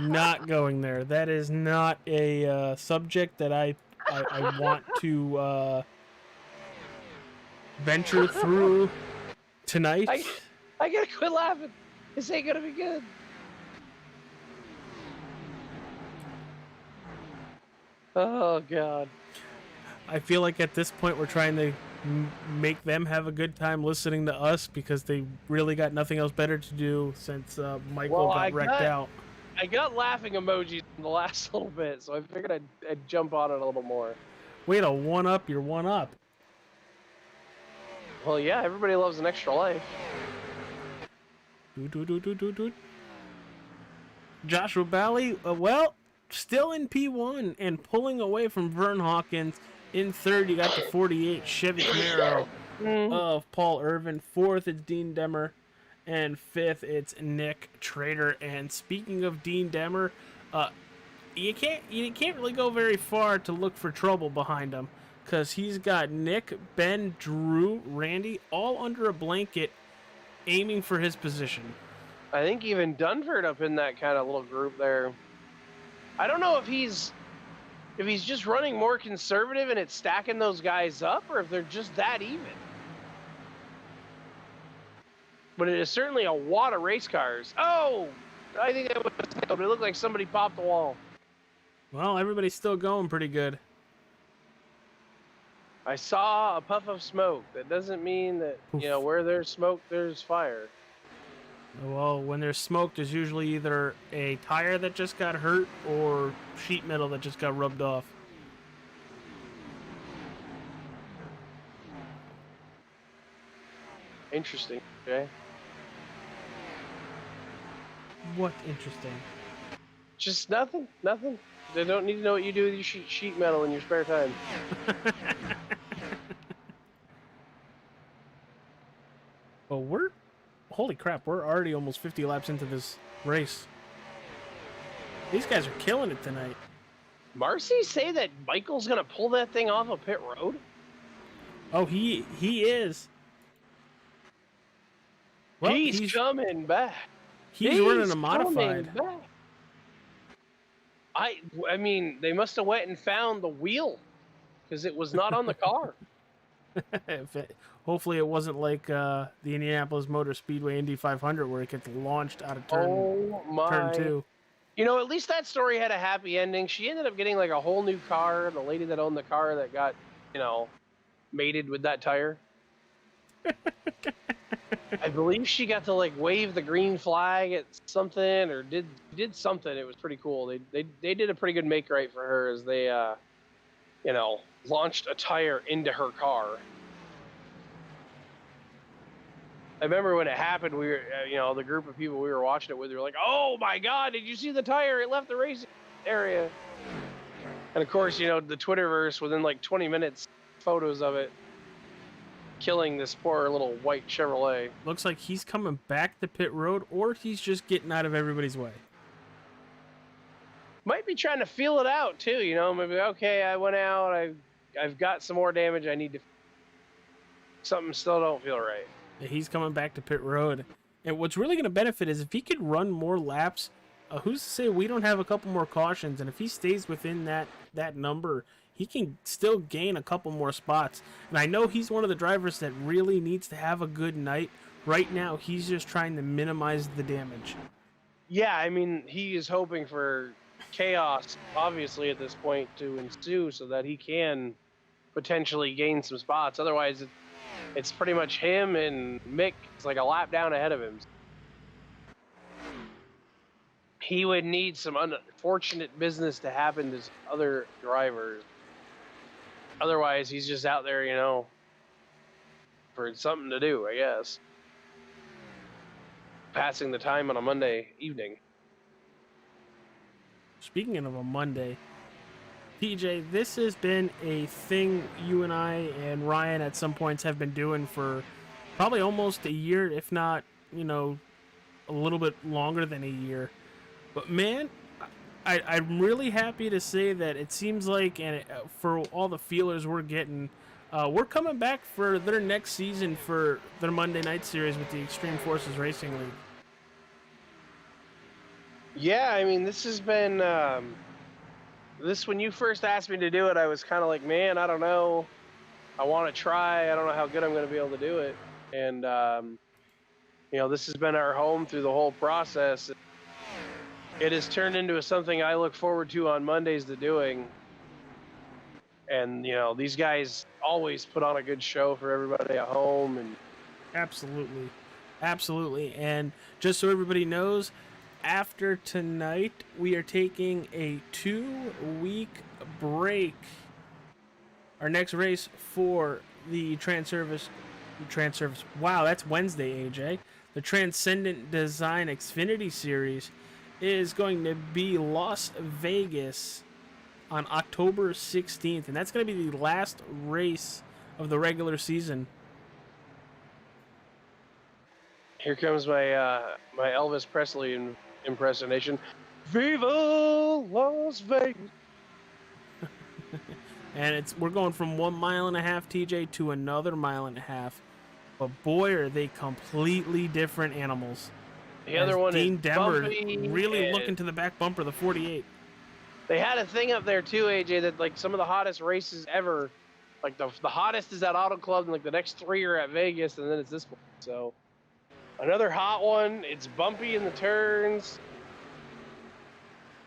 Not going there. That is not a subject that I want to venture through tonight. I gotta quit laughing. This ain't gonna be good. Oh, God. I feel like at this point we're trying to make them have a good time listening to us because they really got nothing else better to do since Michael got wrecked out. I got laughing emojis in the last little bit, so I figured I'd jump on it a little more. Way to one-up your one-up. Well, yeah, everybody loves an extra life. Joshua Bally, well, still in P1 and pulling away from Vern Hawkins. In 3rd, you got the 48 Chevy Camaro of Paul Irvin. 4th, it's Dean Demmer. And 5th, it's Nick Trader. And speaking of Dean Demmer, you can't really go very far to look for trouble behind him, because he's got Nick, Ben, Drew, Randy all under a blanket aiming for his position. I think even Dunford up in that kind of little group there. I don't know if he's just running more conservative and it's stacking those guys up, or if they're just that even. But it is certainly a wad of race cars. Oh, I think that was, but it looked like somebody popped the wall. Well, everybody's still going pretty good. I saw a puff of smoke. That doesn't mean that, where there's smoke, there's fire. Well, when there's smoke, there's usually either a tire that just got hurt or sheet metal that just got rubbed off. Interesting. Okay. What interesting. Just nothing. Nothing. They don't need to know what you do with your sheet metal in your spare time. Well, holy crap, we're already almost 50 laps into this race. These guys are killing it tonight. Marcy say that Michael's gonna pull that thing off of pit road? Oh, he is. Well, he's coming back. He's running a modified. I mean, they must have went and found the wheel because it was not on the car. Hopefully it wasn't like the Indianapolis Motor Speedway Indy 500 where it gets launched out of turn 2. You know, at least that story had a happy ending. She ended up getting like a whole new car. The lady that owned the car that got, you know, mated with that tire. I believe she got to like wave the green flag at something or did something. It was pretty cool. They did a pretty good make right for her as they you know, launched a tire into her car. I remember when it happened, we were, you know, the group of people we were watching it with, we were like, "Oh my God, did you see the tire? It left the racing area." And of course, you know, the Twitterverse within like 20 minutes, photos of it killing this poor little white Chevrolet. Looks like he's coming back to pit road, or he's just getting out of everybody's way. Might be trying to feel it out too, you know. Maybe, okay, I went out, I've got some more damage. I need to. Something still don't feel right. He's coming back to pit road, and what's really going to benefit is if he could run more laps. Who's to say we don't have a couple more cautions, and if he stays within that number, he can still gain a couple more spots. And I know he's one of the drivers that really needs to have a good night. Right now, he's just trying to minimize the damage. Yeah, I mean, he is hoping for chaos, obviously, at this point to ensue so that he can potentially gain some spots. Otherwise, it's pretty much him and Mick. It's like a lap down ahead of him. He would need some unfortunate business to happen to other drivers. Otherwise, he's just out there, you know, for something to do, I guess. Passing the time on a Monday evening. Speaking of a Monday, PJ, this has been a thing you and I and Ryan at some points have been doing for probably almost a year, if not, you know, a little bit longer than a year. But man, I'm really happy to say that it seems like, and for all the feelers we're getting, we're coming back for their next season for their Monday night series with the Extreme Forces Racing League. Yeah, I mean, this has been, when you first asked me to do it, I was kind of like, man, I don't know. I want to try. I don't know how good I'm going to be able to do it. And, you know, this has been our home through the whole process. It has turned into something I look forward to on Mondays to doing. And, you know, these guys always put on a good show for everybody at home. And Absolutely. Absolutely. And just so everybody knows, after tonight, we are taking a 2-week break. Our next race for the Transservice. Wow, that's Wednesday, AJ. The Transcendent Design Xfinity Series is going to be Las Vegas on October 16th, and that's going to be the last race of the regular season. here comes my my Elvis Presley impersonation. Viva Las Vegas! And we're going from 1.5 miles, TJ, to another 1.5 miles. But boy, are they completely different animals. The other one Dean is Demmer bumpy really looking to the back bumper, the 48. They had a thing up there too, AJ, that like some of the hottest races ever, like the hottest is at Auto Club, and like the next 3 are at Vegas, and then it's this one. So another hot one. It's bumpy in the turns.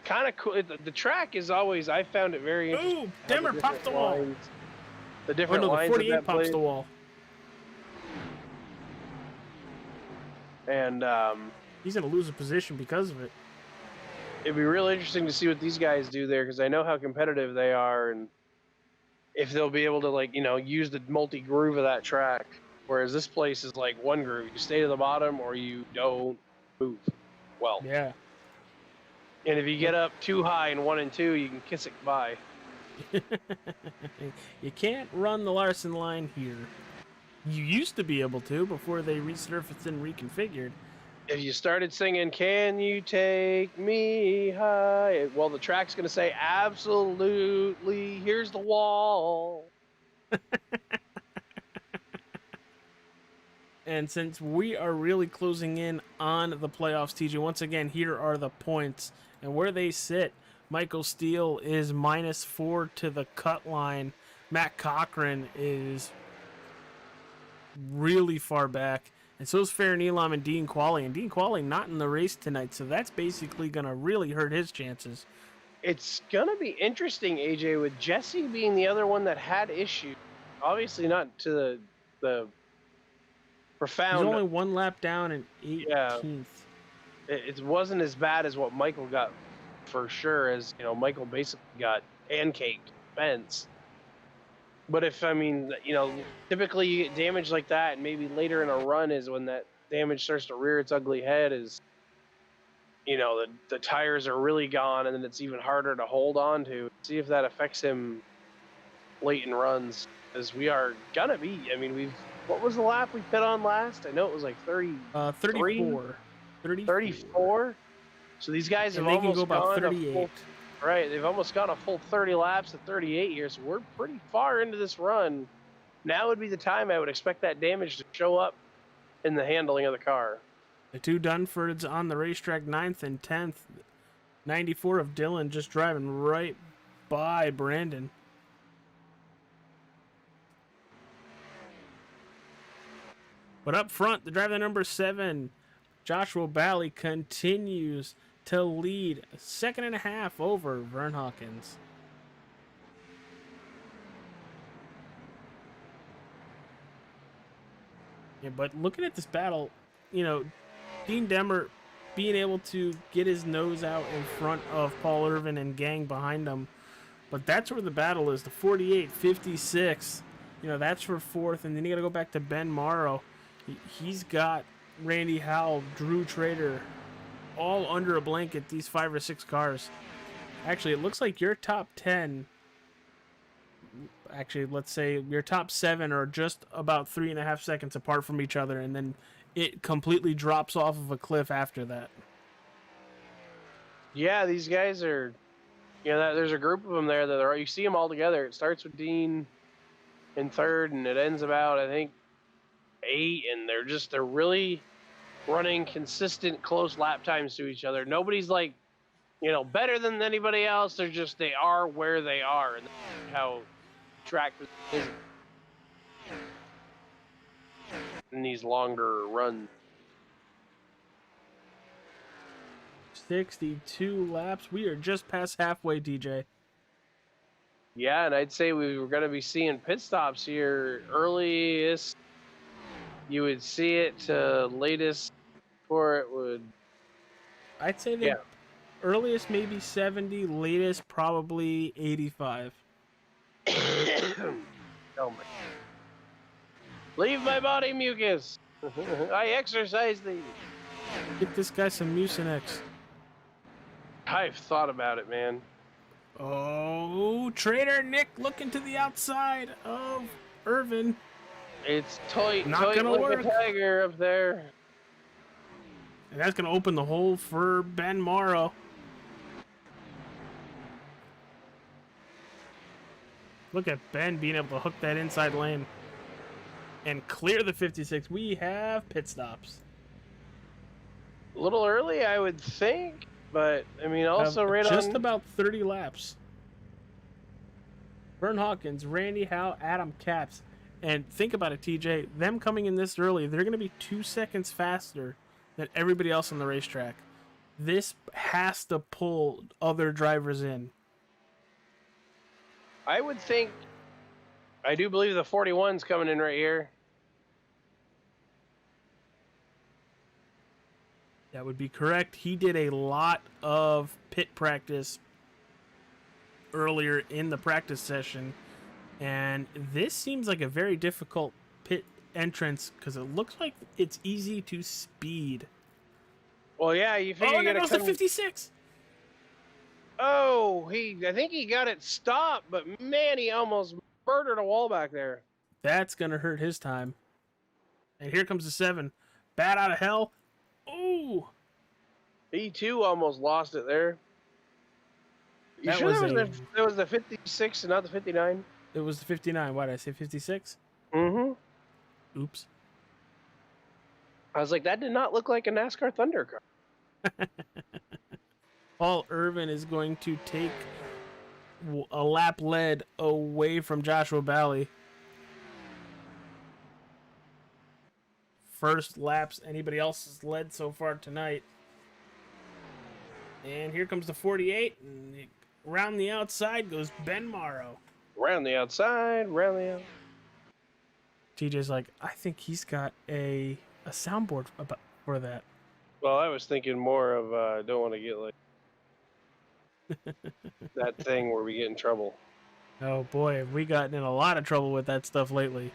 Kind of cool. The track is always, I found it very interesting. Ooh, Demmer popped the wall. The different the lines 48 of that pops place. the wall. and He's going to lose a position because of it. it'd be real interesting to see what these guys do there, because I know how competitive they are, and if they'll be able to, like, use the multi-groove of that track. Whereas this place is like one groove. You stay to the bottom or you don't move. Well, Yeah. and if you get up too high in 1 and 2, you can kiss it goodbye. You can't run the Larson line here. You used to be able to before they resurfaced and reconfigured. If you started singing, "Can you take me high?" Well, the track's going to say, "Absolutely, here's the wall." And since we are really closing in on the playoffs, TJ, once again, here are the points and where they sit. Michael Steele is -4 to the cut line. Matt Cochran is really far back. And so is Farron Elam and Dean Qualley. And Dean Qualley not in the race tonight, so that's basically going to really hurt his chances. It's going to be interesting, AJ, with Jesse being the other one that had issues. Obviously not to the profound. He's only one lap down in 18th. Yeah, it wasn't as bad as what Michael got, for sure, as Michael basically got pancaked fence. But typically you get damage like that, and maybe later in a run is when that damage starts to rear its ugly head, is the tires are really gone, and then it's even harder to hold on to. See if that affects him late in runs, as we are gonna be. What was the lap we pit on last? I know it was like 34. 34. So these guys have and they can almost go about gone 38. Right, they've almost gone a full 30 laps at 38 here, so we're pretty far into this run. Now would be the time I would expect that damage to show up in the handling of the car. The two Dunfords on the racetrack, 9th and 10th. 94 of Dylan just driving right by Brandon. But up front, the driver number 7, Joshua Bally, continues to lead 2.5 over Vern Hawkins. Yeah, but looking at this battle, Dean Demmer being able to get his nose out in front of Paul Irvin and gang behind him. But that's where the battle is, the 48-56. That's for 4th. And then you got to go back to Ben Morrow. He's got Randy Howell, Drew Trader, all under a blanket, these 5 or 6 cars. Actually, it looks like your top 10, let's say your top 7 are just about 3.5 seconds apart from each other, and then it completely drops off of a cliff after that. Yeah, these guys are, there's a group of them there that you see them all together. It starts with Dean in 3rd, and it ends about, I think, 8, and they're really running consistent close lap times to each other. Nobody's like, better than anybody else. They are where they are, and that's how track is in these longer runs. 62 laps. We are just past halfway, DJ. Yeah, and I'd say we were going to be seeing pit stops here. Earliest you would see it to latest before it would. I'd say the earliest maybe 70, latest probably 85. Oh my! Leave my body mucus. I exercise these. Get this guy some Mucinex. I've thought about it, man. Oh, Trader Nick looking to the outside of Irvin. It's tight, Not gonna like work. a tiger up there. And that's going to open the hole for Ben Morrow. Look at Ben being able to hook that inside lane and clear the 56. We have pit stops. A little early, I would think, but also right just on. about 30 laps. Vern Hawkins, Randy Howe, Adam Capps. And think about it, TJ. Them coming in this early, they're going to be 2 seconds faster than everybody else on the racetrack. This has to pull other drivers in. I would think. I do believe the 41's coming in right here. That would be correct. He did a lot of pit practice earlier in the practice session, and this seems like a very difficult pit entrance because it looks like it's easy to speed. Well, yeah, you figure Oh, you there gotta goes the come. 56. Oh, I think he got it stopped, but man, he almost murdered a wall back there. That's gonna hurt his time. And here comes the 7. Bat out of hell. Ooh. He too almost lost it there. You That sure was that was the 56 and not the 59? It was the 59. Why did I say 56? Mm-hmm. Oops. I was like, that did not look like a NASCAR Thunder car. Paul Irvin is going to take a lap lead away from Joshua Bally. First laps anybody else has led so far tonight. And here comes the 48. And around the outside goes Ben Morrow. Round the outside, round the out. TJ's like, I think he's got a soundboard for that. Well, I was thinking more of don't want to get like that thing where we get in trouble. Oh boy, have we gotten in a lot of trouble with that stuff lately.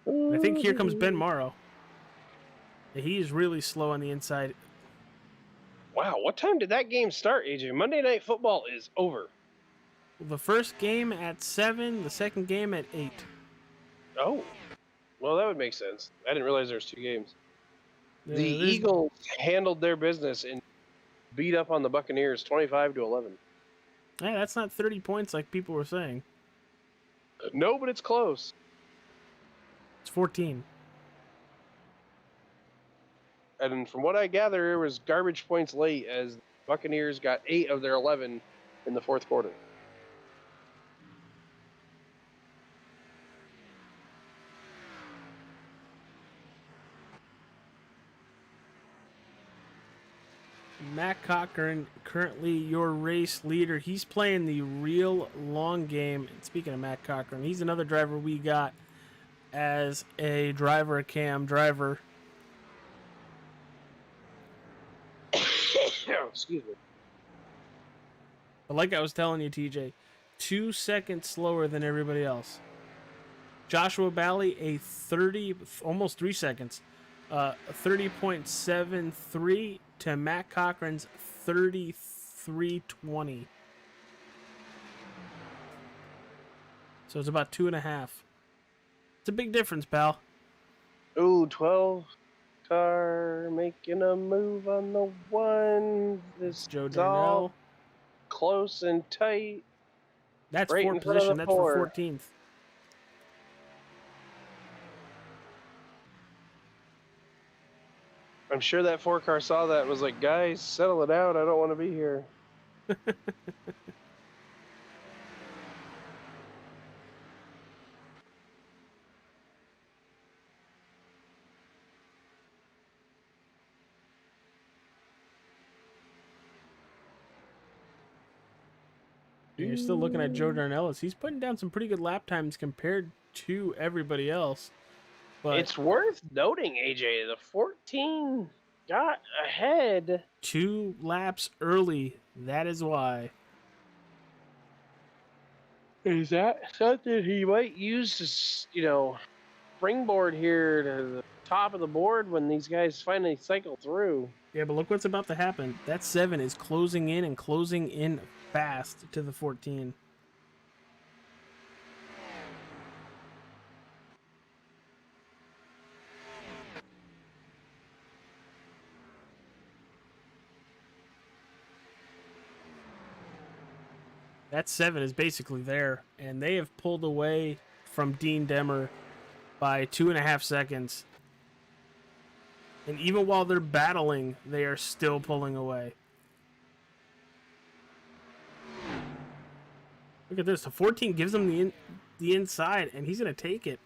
I think here comes Ben Morrow. He is really slow on the inside. Wow, what time did that game start, AJ? Monday Night Football is over. The first game at 7, the second game at 8. Oh, well, that would make sense. I didn't realize there was 2 games. The there's- Eagles handled their business and beat up on the Buccaneers 25-11. Hey, that's not 30 points like people were saying. No, but it's close. It's 14. And from what I gather, it was garbage points late as the Buccaneers got 8 of their 11 in the fourth quarter. Matt Cochran, currently your race leader. He's playing the real long game. And speaking of Matt Cochran, he's another driver we got as a driver, a cam driver. Excuse me. But like I was telling you, TJ, 2 seconds slower than everybody else. Joshua Bally, almost 3 seconds. 30.73 to Matt Cochran's 33.20. So it's about 2.5. It's a big difference, pal. Ooh, 12 car making a move on the one. This Joe is all Darnell. close and tight. That's right in fourth front of position. the That's for four. 14th. I'm sure that 4 car saw that and was like, guys, settle it out. I don't want to be here. You're still looking at Joe Darnell. He's putting down some pretty good lap times compared to everybody else. But It's worth noting, AJ, the 14 got ahead. 2 laps early. That is why. Is that something he might use to, springboard here to the top of the board when these guys finally cycle through? Yeah, but look what's about to happen. That 7 is closing in fast to the 14. That 7 is basically there, and they have pulled away from Dean Demmer by 2.5 seconds. And even while they're battling, they are still pulling away. Look at this. The 14 gives him the inside, and he's going to take it.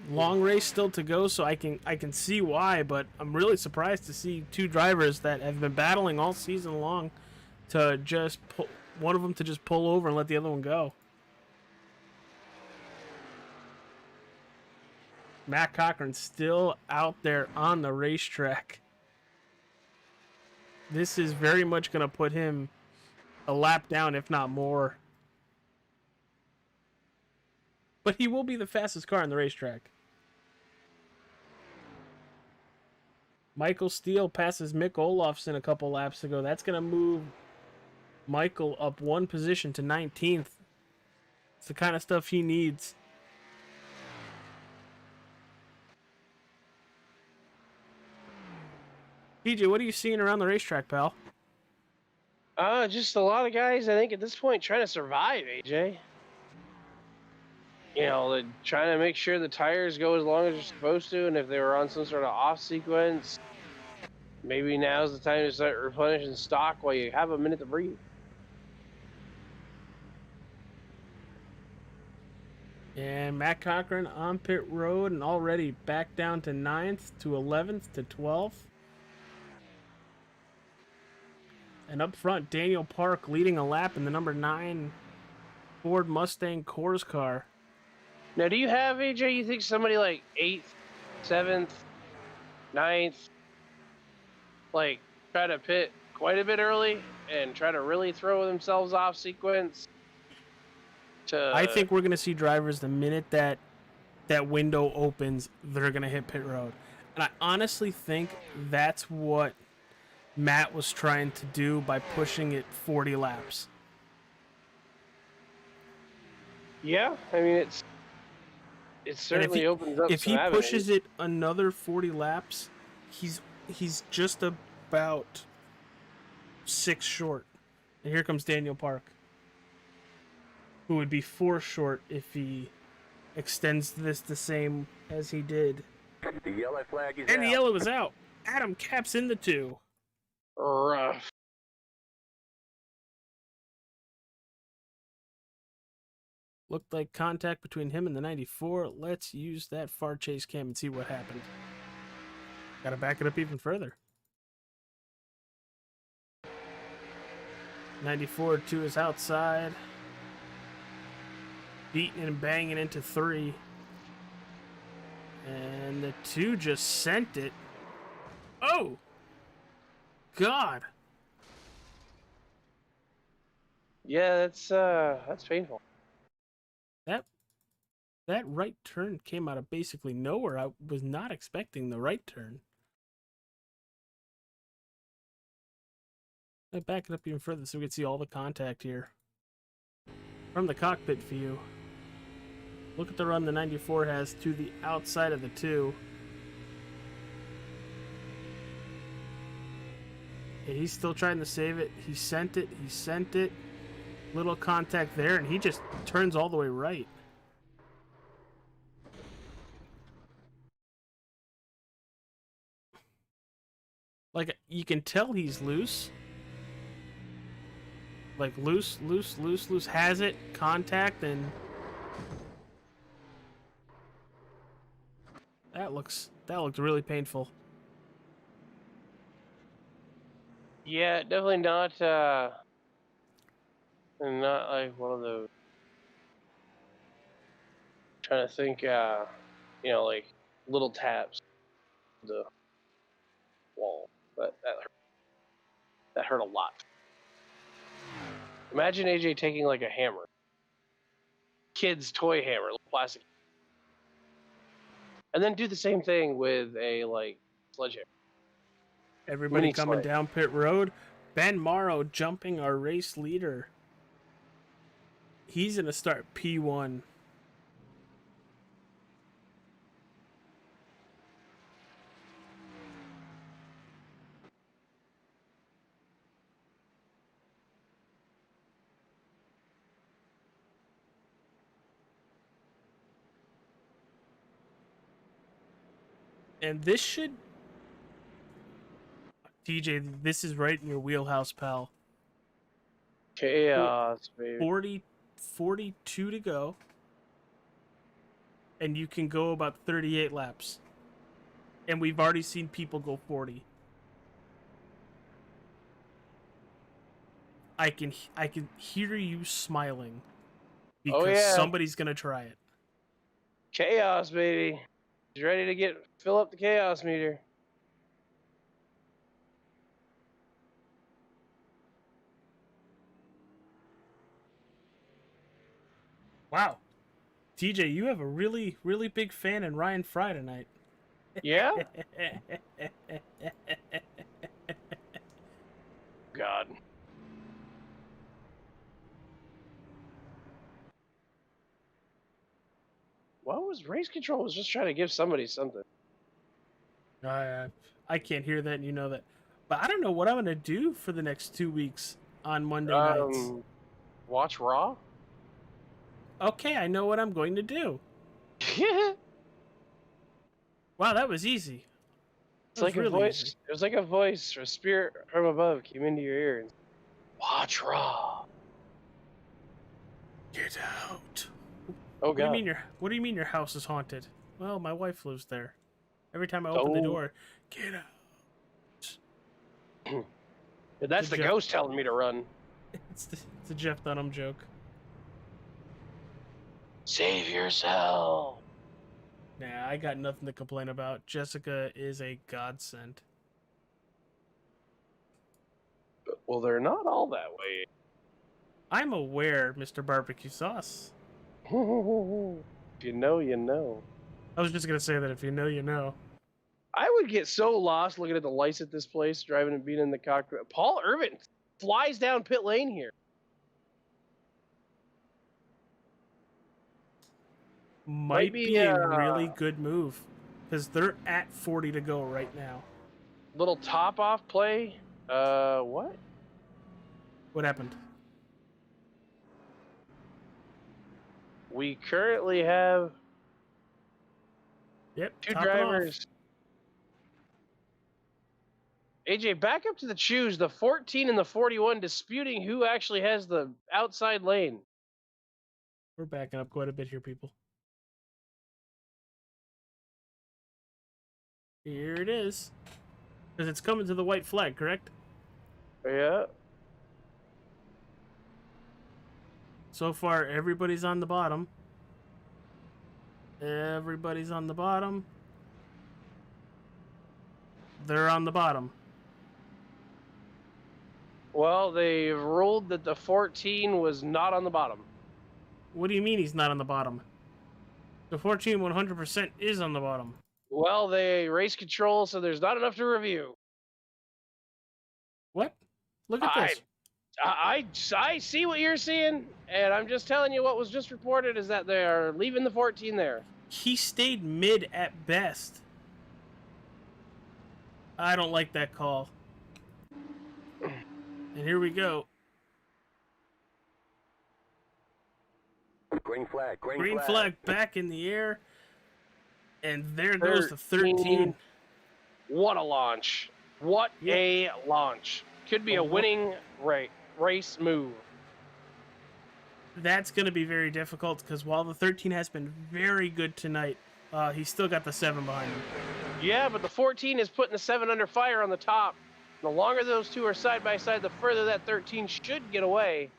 Long race still to go, so I can see why, but I'm really surprised to see 2 drivers that have been battling all season long to just one of them to just pull over and let the other one go. Matt Cochran's still out there on the racetrack. This is very much going to put him a lap down, if not more. But he will be the fastest car on the racetrack. Michael Steele passes Mick Olofsson a couple laps ago. That's going to move Michael up one position to 19th. It's the kind of stuff he needs. PJ, what are you seeing around the racetrack, pal? Just a lot of guys, I think, at this point trying to survive, AJ. You know, they're trying to make sure the tires go as long as they're supposed to, and if they were on some sort of off sequence, maybe now's the time to start replenishing stock while you have a minute to breathe. And Matt Cochran on pit road and already back down to 9th to 11th to 12th. And up front, Daniel Park leading a lap in the number 9 Ford Mustang Coors car. Now, do you have, AJ, you think somebody like 8th, 7th, 9th, like, try to pit quite a bit early and try to really throw themselves off sequence? I think we're going to see drivers the minute that window opens, they're going to hit pit road. And I honestly think that's what Matt was trying to do by pushing it 40 laps. Yeah, I mean, it certainly opens up. If he pushes it another 40 laps, he's just about 6 short. And here comes Daniel Park, who would be 4 short if he extends this the same as he did. The yellow flag is and out. the yellow is out. Adam Capps in the 2. Rough. Looked like contact between him and the 94. Let's use that far chase cam and see what happened. Gotta back it up even further. 94 to his outside. Beating and banging into 3. And the 2 just sent it. Oh! God! Yeah, that's painful. That right turn came out of basically nowhere. I was not expecting the right turn. I'll back it up even further so we can see all the contact here. From the cockpit view. Look at the run the 94 has to the outside of the 2. Yeah, he's still trying to save it. He sent it. Little contact there, and he just turns all the way right. Like, you can tell he's loose. Like, loose, has it, contact, and that looked really painful. Yeah, definitely not like one of those. Trying to think, like little taps the wall, but that hurt a lot. Imagine AJ taking like a hammer, kid's toy hammer, little plastic, and then do the same thing with a like sledgehammer. Everybody Mini coming slide. down pit road. Ben Morrow jumping our race leader. He's going to start P1. And this should... TJ, this is right in your wheelhouse, pal. Chaos, baby. 42 to go. And you can go about 38 laps. And we've already seen people go 40. I can hear you smiling. Because somebody's going to try it. Chaos, baby. He's ready to fill up the chaos meter. Wow. TJ, you have a really, really big fan in Ryan Fry tonight. Yeah? God. What was race control? Was just trying to give somebody something. I can't hear that, and you know that. But I don't know what I'm going to do for the next 2 weeks on Monday nights. Watch Raw? Okay, I know what I'm going to do. Wow, that was easy. It's like a voice. Easy. It was like a voice or a spirit from above came into your ear and watch Raw. Get out. Oh God. What do you mean your house is haunted? Well, my wife lives there. Every time I open the door, get out. That's the ghost telling me to run. It's a Jeff Dunham joke. Save yourself. Nah, I got nothing to complain about. Jessica is a godsend. Well, they're not all that way. I'm aware, Mr. Barbecue Sauce. If you know, you know. I was just going to say that if you know, you know. I would get so lost looking at the lights at this place, driving and being in the cockpit. Paul Irvin flies down pit lane here. Might be a really good move, because they're at 40 to go right now. Little top-off play. What? What happened? We currently have two drivers. AJ, back up to the choose, the 14 and the 41 disputing who actually has the outside lane. We're backing up quite a bit here, people. Here it is. Because it's coming to the white flag, correct? Yeah. So far, everybody's on the bottom. Everybody's on the bottom. They're on the bottom. Well, they ruled that the 14 was not on the bottom. What do you mean he's not on the bottom? The 14 100% is on the bottom. Well, they race control, so there's not enough to review. What? Look at this. I see what you're seeing, and I'm just telling you what was just reported is that they are leaving the 14 there. He stayed mid at best. I don't like that call. And here we go. Green flag. Green flag back in the air. And there goes the 13. What a launch. What a launch. Could be a winning race move. That's going to be very difficult because while the 13 has been very good tonight, he's still got the 7 behind him. Yeah, but the 14 is putting the 7 under fire on the top. The longer those two are side by side, the further that 13 should get away.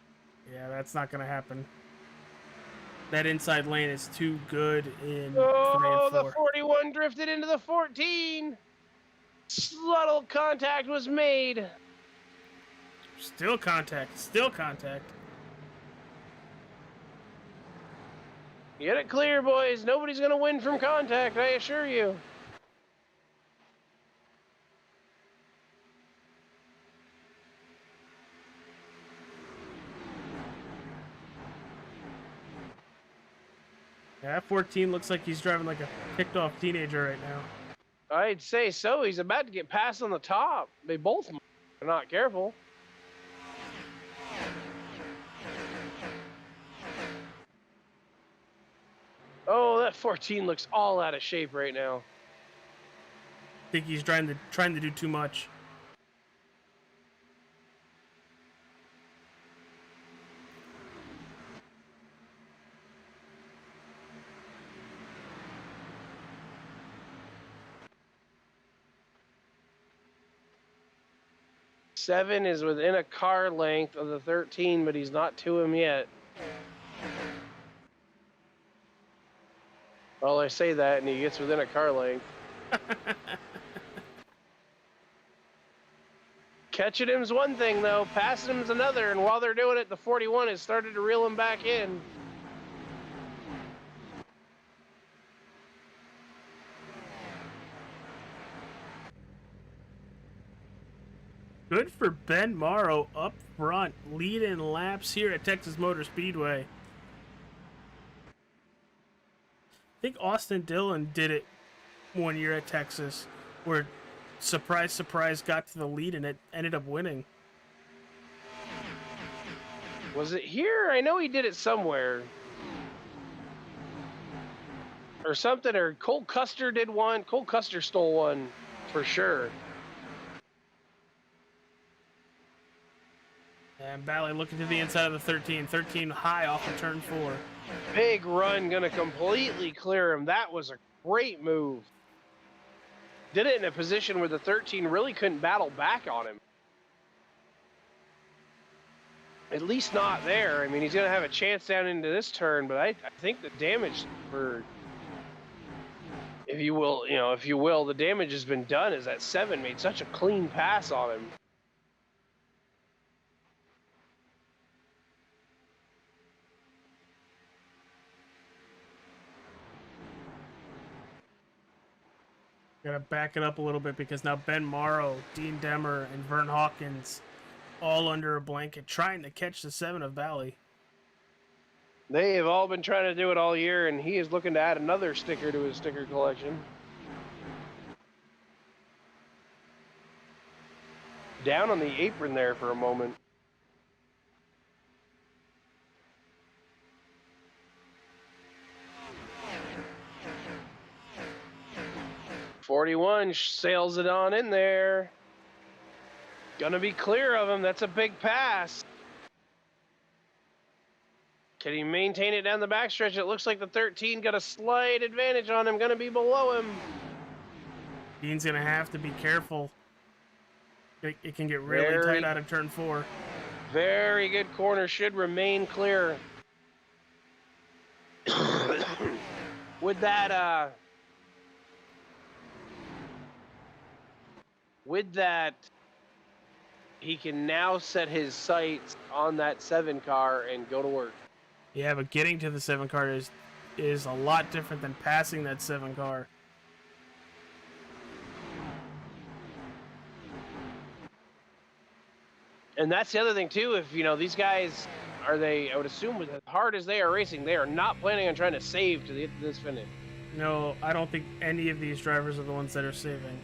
Yeah, that's not going to happen. That inside lane is too good in 3 and 4. The 41 drifted into the 14. Subtle contact was made. Still contact. Still contact. Get it clear, boys. Nobody's going to win from contact, I assure you. Yeah, that 14 looks like he's driving like a kicked-off teenager right now. I'd say so. He's about to get passed on the top. They both are not careful. Oh, that 14 looks all out of shape right now. I think he's trying to do too much. Seven is within a car length of the 13, but he's not to him yet. Well, I say that, and he gets within a car length. Catching him's one thing, though. Passing him's another, and while they're doing it, the 41 has started to reel him back in. Good for Ben Morrow up front, leading laps here at Texas Motor Speedway. I think Austin Dillon did it one year at Texas, where surprise, surprise, got to the lead and it ended up winning. Was it here? I know he did it somewhere. Or something, or Cole Custer did one. Cole Custer stole one, for sure. And Bally looking to the inside of the 13. 13 high off of turn 4. Big run, gonna completely clear him. That was a great move. Did it in a position where the 13 really couldn't battle back on him. At least not there. I mean, he's gonna have a chance down into this turn, but I think the damage for, if you will, the damage has been done as that 7 made such a clean pass on him. Gotta back it up a little bit because now Ben Morrow, Dean Demmer, and Vern Hawkins all under a blanket trying to catch the 7 of Bally. They have all been trying to do it all year, and he is looking to add another sticker to his sticker collection. Down on the apron there for a moment. .41 sails it on in there. Gonna be clear of him. That's a big pass. Can he maintain it down the backstretch? It looks like the 13 got a slight advantage on him. Gonna be below him. Dean's gonna have to be careful. It can get really tight out of turn 4. Very good corner. Should remain clear. With that, he can now set his sights on that 7 car and go to work. Yeah, but getting to the 7 car is a lot different than passing that 7 car. And that's the other thing too. If these guys I would assume, with as hard as they are racing, they are not planning on trying to save to this finish. No, I don't think any of these drivers are the ones that are saving.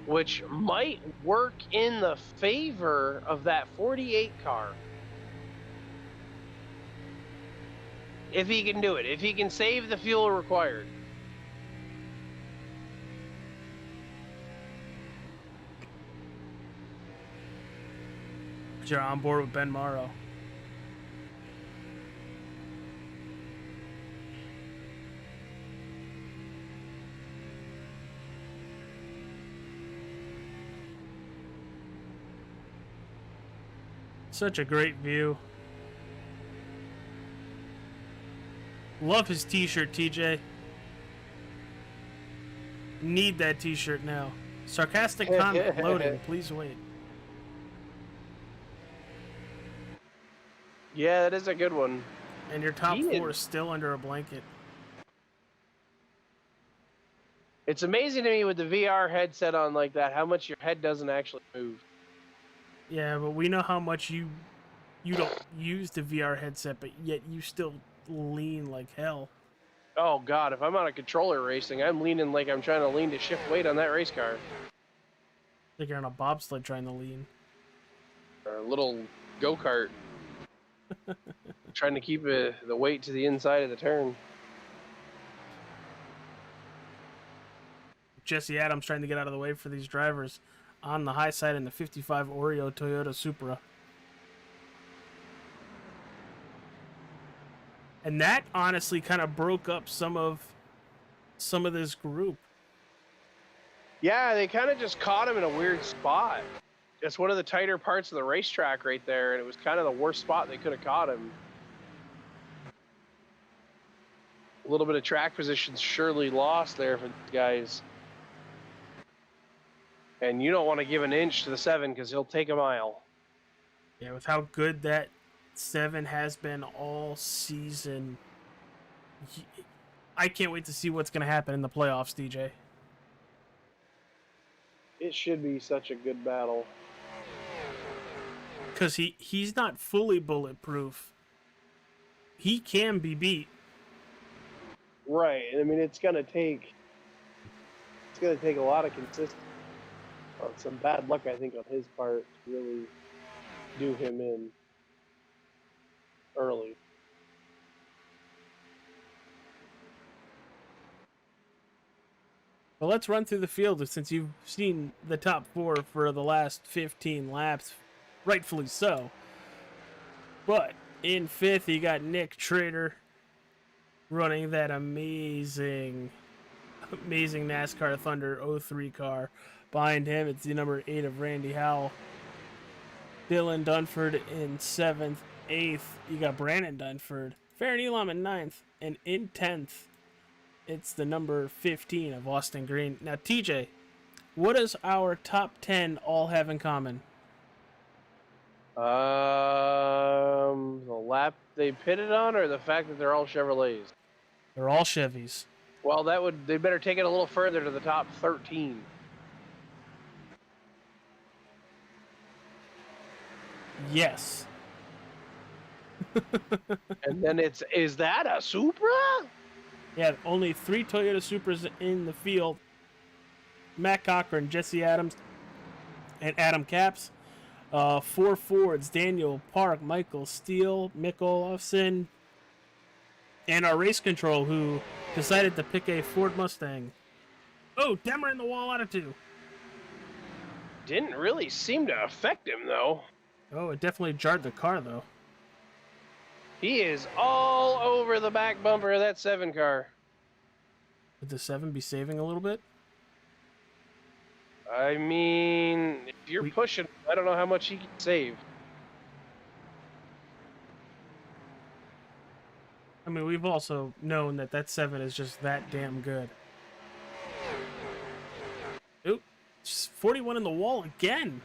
Which might work in the favor of that 48 car. If he can do it. If he can save the fuel required. You're on board with Ben Morrow. Such a great view. Love his t-shirt, TJ. Need that t-shirt now. Sarcastic comment loading. Please wait. Yeah, that is a good one. And your top 4 is still under a blanket. It's amazing to me with the VR headset on like that, how much your head doesn't actually move. Yeah, but we know how much you don't use the VR headset, but yet you still lean like hell. Oh God, if I'm on a controller racing, I'm leaning like I'm trying to lean to shift weight on that race car. Like you're on a bobsled trying to lean. Or a little go-kart. Trying to keep the weight to the inside of the turn. Jesse Adams trying to get out of the way for these drivers on the high side in the 55 Oreo Toyota Supra. And that honestly kind of broke up some of this group. Yeah, they kind of just caught him in a weird spot. It's one of the tighter parts of the racetrack right there, and it was kind of the worst spot they could have caught him. little bit of track position surely lost there for these guys. And you don't want to give an inch to the 7 because he'll take a mile. Yeah, with how good that 7 has been all season, I can't wait to see what's going to happen in the playoffs, DJ. It should be such a good battle. Because he's not fully bulletproof. He can be beat. Right. I mean, it's gonna take a lot of consistency, some bad luck, I think, on his part to really do him in early. Well, let's run through the field since you've seen the top 4 for the last 15 laps, rightfully so. But in 5th, you got Nick Trader running that amazing NASCAR Thunder 03 car. Behind him, it's the number 8 of Randy Howell. Dylan Dunford in 7th. 8th, you got Brandon Dunford. Farron Elam in 9th. And in 10th, it's the number 15 of Austin Green. Now, TJ, what does our top 10 all have in common? The lap they pitted on, or the fact that they're all Chevrolets? They're all Chevys. Well, they better take it a little further to the top 13. Yes. And then is that a Supra? Yeah, only 3 Toyota Supras in the field. Matt Cochran, Jesse Adams, and Adam Capps. 4 Fords, Daniel Park, Michael Steele, Mick Olofsson, and our race control, who decided to pick a Ford Mustang. Oh, Demmer in the wall out of 2. Didn't really seem to affect him, though. Oh, it definitely jarred the car, though. He is all over the back bumper of that 7 car. Would the 7 be saving a little bit? I mean, if you're pushing, I don't know how much he can save. I mean, we've also known that 7 is just that damn good. Oop, 41 in the wall again.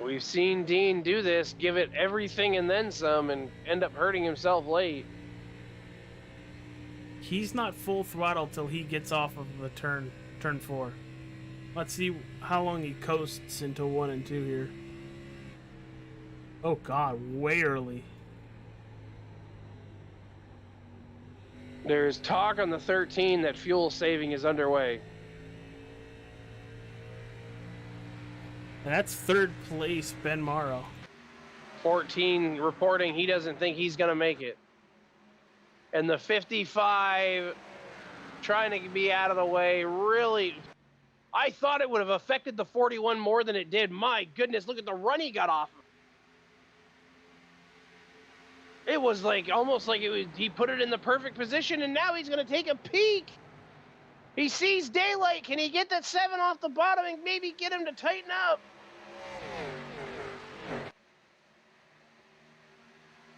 We've seen Dean do this, give it everything and then some, and end up hurting himself late. He's not full throttle till he gets off of the turn 4. Let's see how long he coasts into 1 and 2 here. Oh God, way early. There's talk on the 13 that fuel saving is underway. And that's 3rd place, Ben Morrow. 14 reporting he doesn't think he's going to make it. And the 55 trying to be out of the way, really, I thought it would have affected the 41 more than it did. My goodness, look at the run he got off. It was like almost like he put it in the perfect position, and now he's going to take a peek. He sees daylight. Can he get that 7 off the bottom and maybe get him to tighten up?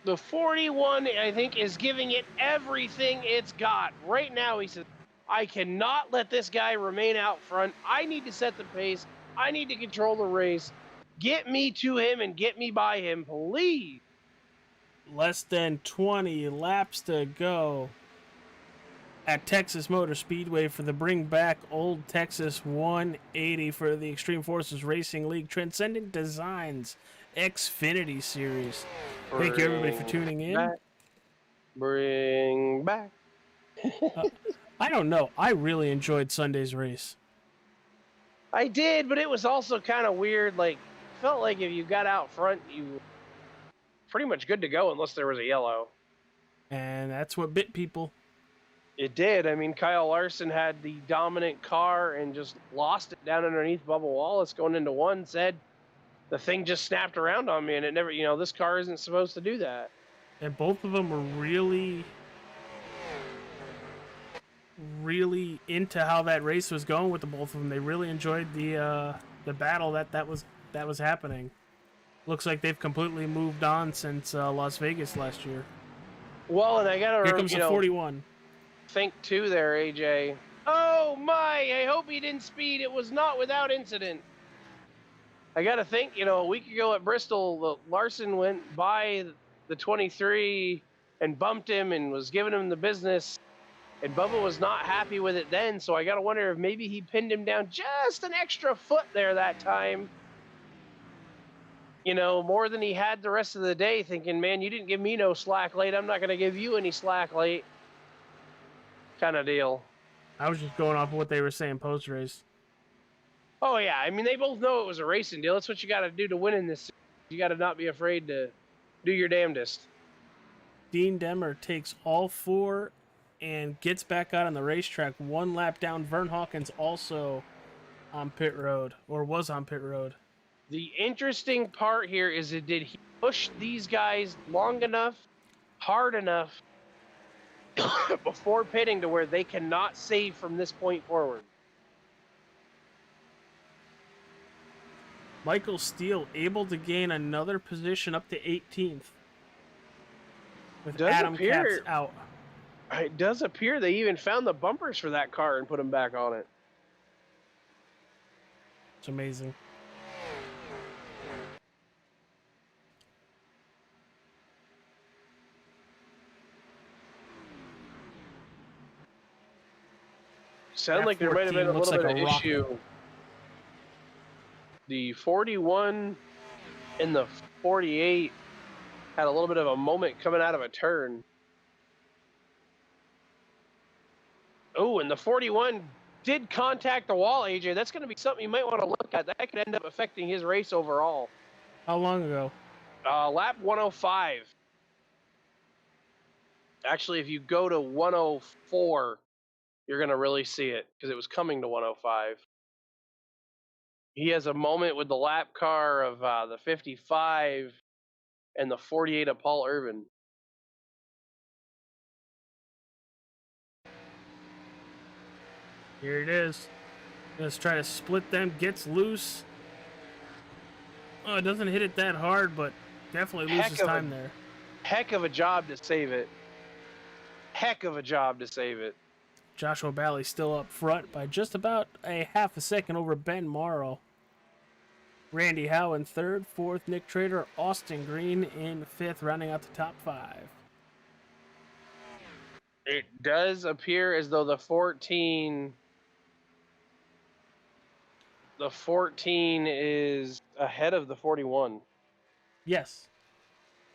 The 41, I think, is giving it everything it's got. Right now, he says, I cannot let this guy remain out front. I need to set the pace. I need to control the race. Get me to him and get me by him, please. Less than 20 laps to go at Texas Motor Speedway for the Bring Back Old Texas 180 for the Extreme Forces Racing League Transcendent Designs Xfinity Series. Thank you, everybody, for tuning in. Bring back. I don't know. I really enjoyed Sunday's race. I did, but it was also kind of weird. Like, felt like if you got out front, you were pretty much good to go unless there was a yellow. And that's what bit people. It did. I mean, Kyle Larson had the dominant car and just lost it down underneath Bubba Wallace going into 1, said the thing just snapped around on me, and it never, this car isn't supposed to do that. And both of them were really into how that race was going with the both of them. They really enjoyed the battle that was happening. Looks like they've completely moved on since Las Vegas last year. Well, and I gotta, Here comes the 41. think too there, AJ. Oh my! I hope he didn't speed. It was not without incident. I gotta think. A week ago at Bristol, Larson went by the 23 and bumped him and was giving him the business. And Bubba was not happy with it then, so I got to wonder if maybe he pinned him down just an extra foot there that time. More than he had the rest of the day, thinking, man, you didn't give me no slack late. I'm not going to give you any slack late. Kind of deal. I was just going off of what they were saying post-race. Oh, yeah. I mean, they both know it was a racing deal. That's what you got to do to win in this. You got to not be afraid to do your damnedest. Dean Demmer takes all 4 and gets back out on the racetrack 1 lap down. Vern Hawkins also on pit road, or was on pit road. The interesting part here is did he push these guys long enough, hard enough, before pitting to where they cannot save from this point forward? Michael Steele able to gain another position up to 18th. With Adam Capps out. It does appear they even found the bumpers for that car and put them back on it. It's amazing. Sound like there might have been a little bit of issue. The 41 and the 48 had a little bit of a moment coming out of a turn. Oh, and the 41 did contact the wall, AJ. That's going to be something you might want to look at. That could end up affecting his race overall. How long ago? Lap 105. Actually, if you go to 104, you're going to really see it because it was coming to 105. He has a moment with the lap car of the 55 and the 48 of Paul Irvin. Here it is. Let's try to split them. Gets loose. Oh, it doesn't hit it that hard, but definitely loses time there. Heck of a job to save it. Heck of a job to save it. Joshua Bally still up front by just about a half a second over Ben Morrow. Randy Howe in 3rd, 4th, Nick Trader, Austin Green in 5th, rounding out the top 5. It does appear as though the 14 is ahead of the 41. Yes,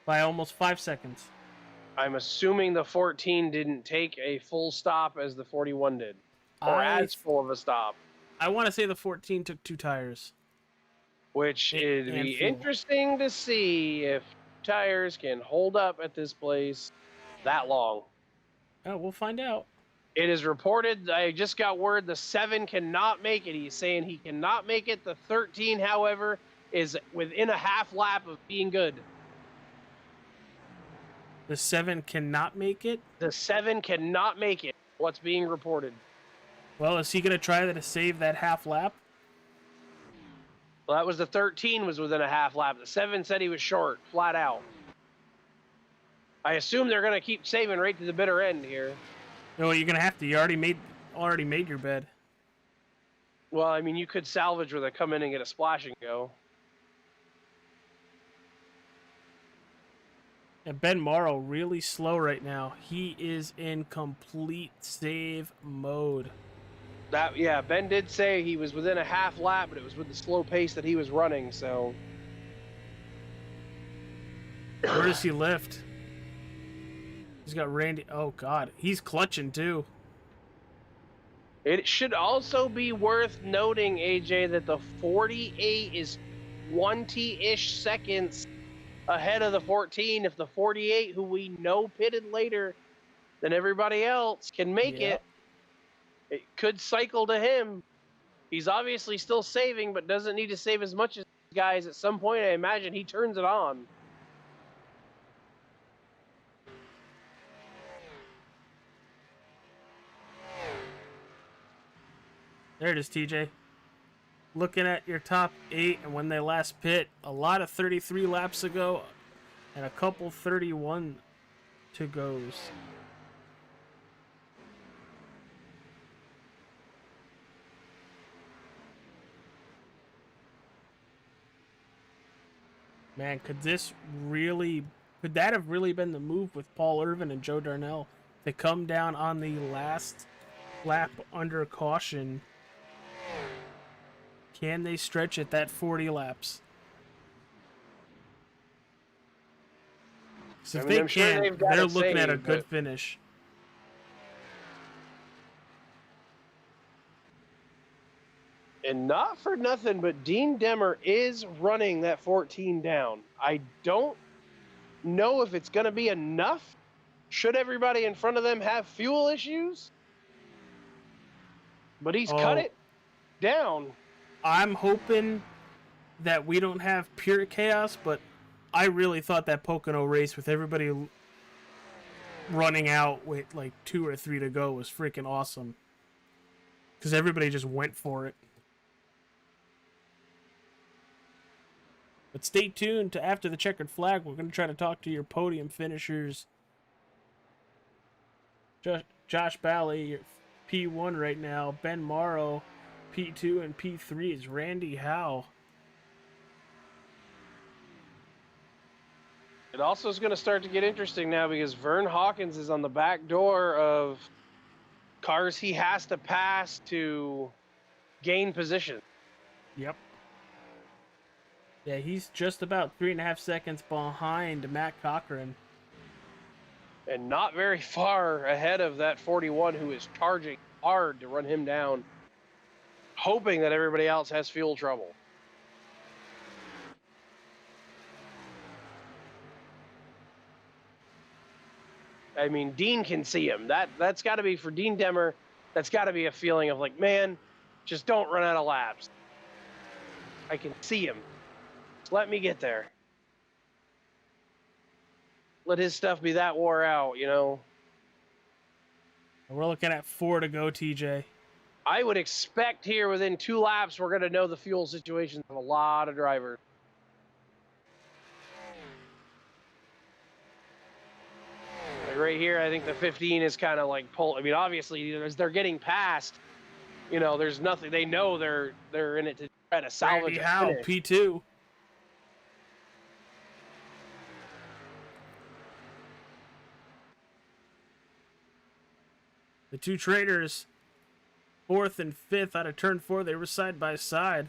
by almost 5 seconds. I'm assuming the 14 didn't take a full stop as the 41 did, or as full of a stop. I want to say the 14 took 2 tires. Which it'd be interesting to see if tires can hold up at this place that long. Oh, we'll find out. It is reported, I just got word, the 7 cannot make it. He's saying he cannot make it. The 13, however, is within a half lap of being good. The 7 cannot make it? The 7 cannot make it, what's being reported. Well, is he going to try to save that half lap? Well, that was the 13 was within a half lap. The 7 said he was short, flat out. I assume they're going to keep saving right to the bitter end here. No, you're going to have to. You already made your bed. Well, I mean, you could salvage where they come in and get a splash and go. And Ben Morrow really slow right now. He is in complete save mode. Yeah, Ben did say he was within a half lap, but it was with the slow pace that he was running, so. Where does he lift? He's got Randy. Oh, God. He's clutching, too. It should also be worth noting, AJ, that the 48 is 20-ish seconds ahead of the 14. If the 48, who we know pitted later than everybody else, can make it could cycle to him. He's obviously still saving, but doesn't need to save as much as these guys. At some point, I imagine he turns it on. There it is, TJ. Looking at your top 8 and when they last pit, a lot of 33 laps ago and a couple 31 to goes. Man, could that have really been the move with Paul Irvin and Joe Darnell to come down on the last lap under caution? Can they stretch it that 40 laps? So if they can, they're looking at a good finish. And not for nothing, but Dean Demmer is running that 14 down. I don't know if it's going to be enough. Should everybody in front of them have fuel issues? But he's cut it down. I'm hoping that we don't have pure chaos, but I really thought that Pocono race with everybody running out with like 2 or 3 to go was freaking awesome. Because everybody just went for it. But stay tuned to after the checkered flag. We're going to try to talk to your podium finishers. Josh Bally, your P1 right now. Ben Morrow, P2, and P3 is Randy Howe. It also is going to start to get interesting now because Vern Hawkins is on the back door of cars he has to pass to gain position. Yep. Yeah, he's just about 3.5 seconds behind Matt Cochran. And not very far ahead of that 41 who is charging hard to run him down, hoping that everybody else has fuel trouble. I mean, Dean can see him. That's got to be, for Dean Demmer, that's got to be a feeling of like, man, just don't run out of laps. I can see him. Just let me get there. Let his stuff be that wore out, you know. We're looking at 4 to go, TJ. I would expect here within 2 laps, we're going to know the fuel situations of a lot of drivers. Like right here, I think the 15 is kind of like pull. I mean, obviously, as they're getting past, you know, there's nothing. They know they're in it to try to salvage. Randy Howe, P2. The two traders, 4th and 5th out of turn 4, they were side by side.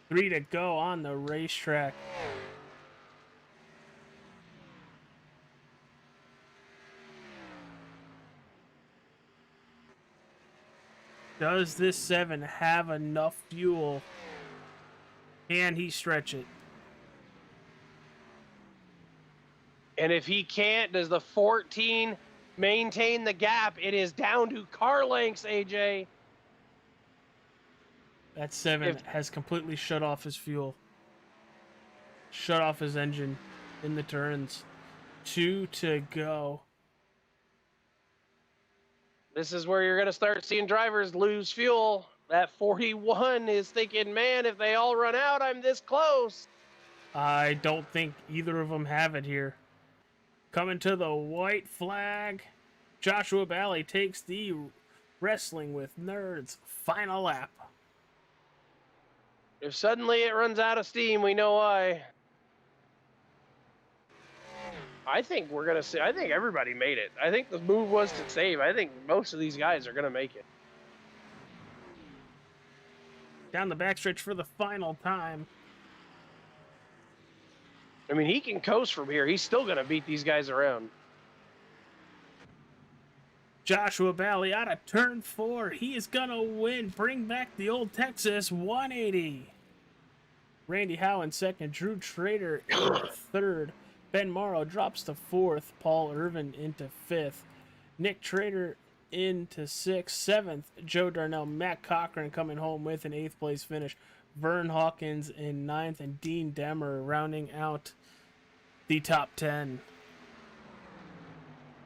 Three to go on the racetrack. Does this 7 have enough fuel? Can he stretch it? And if he can't, does the 14 maintain the gap? It is down to car lengths, AJ. That 7 has completely shut off his fuel. Shut off his engine in the turns. 2 to go. This is where you're going to start seeing drivers lose fuel. That 41 is thinking, man, if they all run out, I'm this close. I don't think either of them have it here. Coming to the white flag. Joshua Bally takes the Wrestling with Nerds final lap. If suddenly it runs out of steam, we know why. I think we're going to see, I think everybody made it. I think the move was to save. I think most of these guys are going to make it. Down the backstretch for the final time. I mean, he can coast from here. He's still going to beat these guys around. Joshua Bally out of turn 4. He is going to win. Bring back the old Texas 180. Randy Howe in second. Drew Trader in third. Ben Morrow drops to 4th. Paul Irvin into 5th. Nick Trader into 6th. 7th, Joe Darnell. Matt Cochran coming home with an 8th place finish. Vern Hawkins in 9th. And Dean Demmer rounding out the top 10.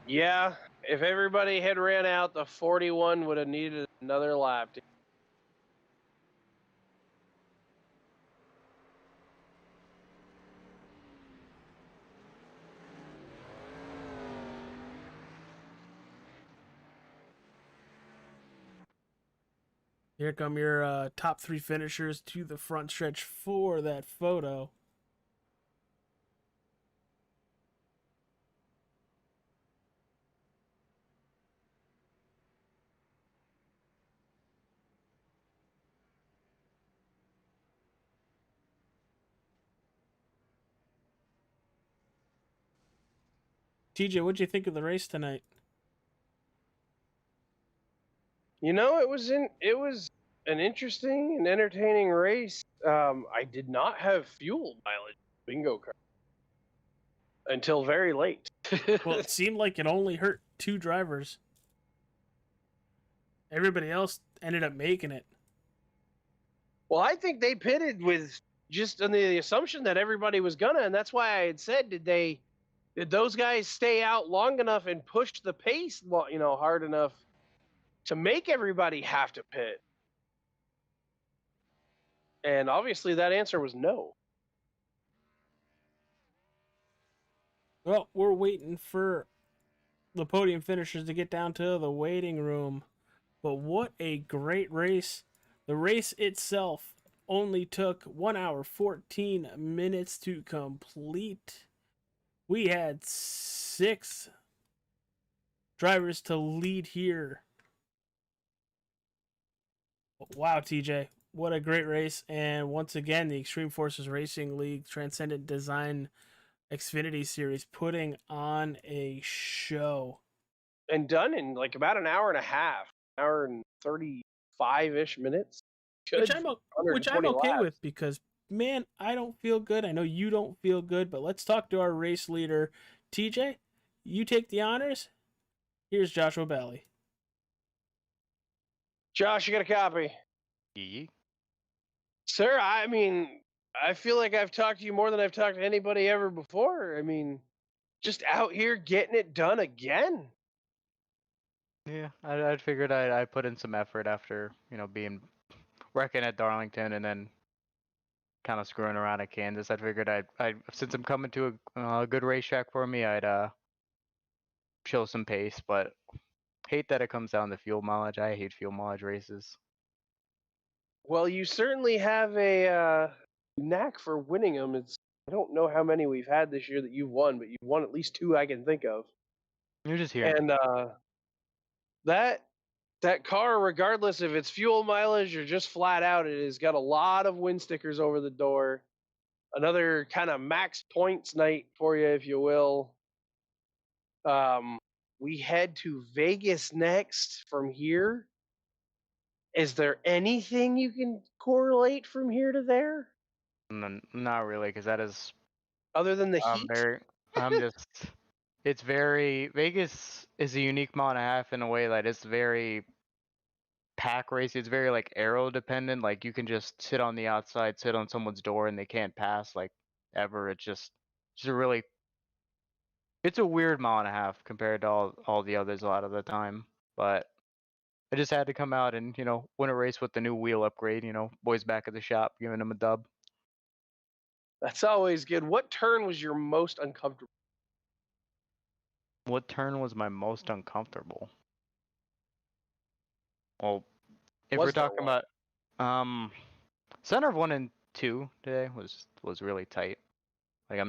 Yeah, if everybody had ran out, the 41 would have needed another lap. Here come your top 3 finishers to the front stretch for that photo. TJ, what'd you think of the race tonight? You know, it was an interesting and entertaining race. I did not have fuel mileage bingo card until very late. Well, it seemed like it only hurt 2 drivers. Everybody else ended up making it. Well, I think they pitted with just on the assumption that everybody was gonna, and that's why I had said, did those guys stay out long enough and push the pace, hard enough to make everybody have to pit? And obviously, that answer was no. Well, we're waiting for the podium finishers to get down to the waiting room. But what a great race. The race itself only took 1 hour, 14 minutes to complete. We had 6 drivers to lead here. Wow, TJ. What a great race. And once again, the Extreme Forces Racing League Transcendent Design Xfinity Series putting on a show. And done in like about an hour and a half, hour and 35-ish minutes. Which I'm okay laps. with because, man, I don't feel good. I know you don't feel good, but let's talk to our race leader. TJ, you take the honors. Here's Joshua Bally. Josh, you got a copy? Yee. Sir, I mean, I feel like I've talked to you more than I've talked to anybody ever before. I mean, just out here getting it done again. Yeah, I figured I'd put in some effort after, working at Darlington and then kind of screwing around at Kansas. I figured since I'm coming to a good racetrack for me, I'd show some pace, but hate that it comes down to fuel mileage. I hate fuel mileage races. Well, you certainly have a knack for winning them. I don't know how many we've had this year that you've won, but you've won at least 2 I can think of. You're just here. And that car, regardless if it's fuel mileage or just flat out, it has got a lot of wind stickers over the door. Another kind of max points night for you, if you will. We head to Vegas next from here. Is there anything you can correlate from here to there? Not really, because that is Other than the heat? It's very, Vegas is a unique mile and a half in a way that it's very pack race. It's very like aero dependent. Like you can just sit on the outside, sit on someone's door and they can't pass like ever. It's just it's a weird mile and a half compared to all the others a lot of the time. But I just had to come out and, win a race with the new wheel upgrade, boys back at the shop, giving them a dub. That's always good. What turn was your most uncomfortable? What turn was my most uncomfortable? Well, if we're talking about center of 1 and 2 today was really tight. Like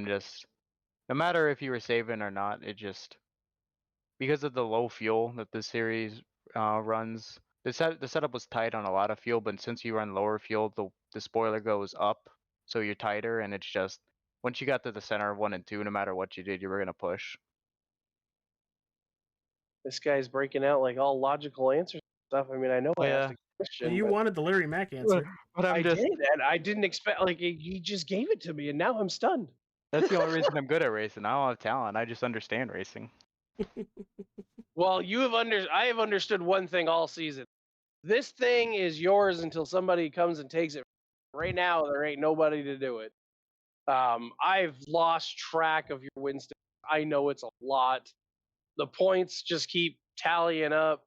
no matter if you were saving or not, it just because of the low fuel that this series runs, the setup was tight on a lot of fuel, but since you run lower fuel, the spoiler goes up, so you're tighter, and it's just once you got to the center of 1 and 2, no matter what you did, you were gonna push. This guy's breaking out like all logical answers and stuff. I mean, I know I asked a question. You wanted the Larry Mack answer. But I did, and I didn't expect. Like he just gave it to me, and now I'm stunned. That's the only reason I'm good at racing. I don't have talent. I just understand racing. Well, I have understood one thing all season. This thing is yours until somebody comes and takes it. Right now, there ain't nobody to do it. I've lost track of your win stick. I know it's a lot. The points just keep tallying up.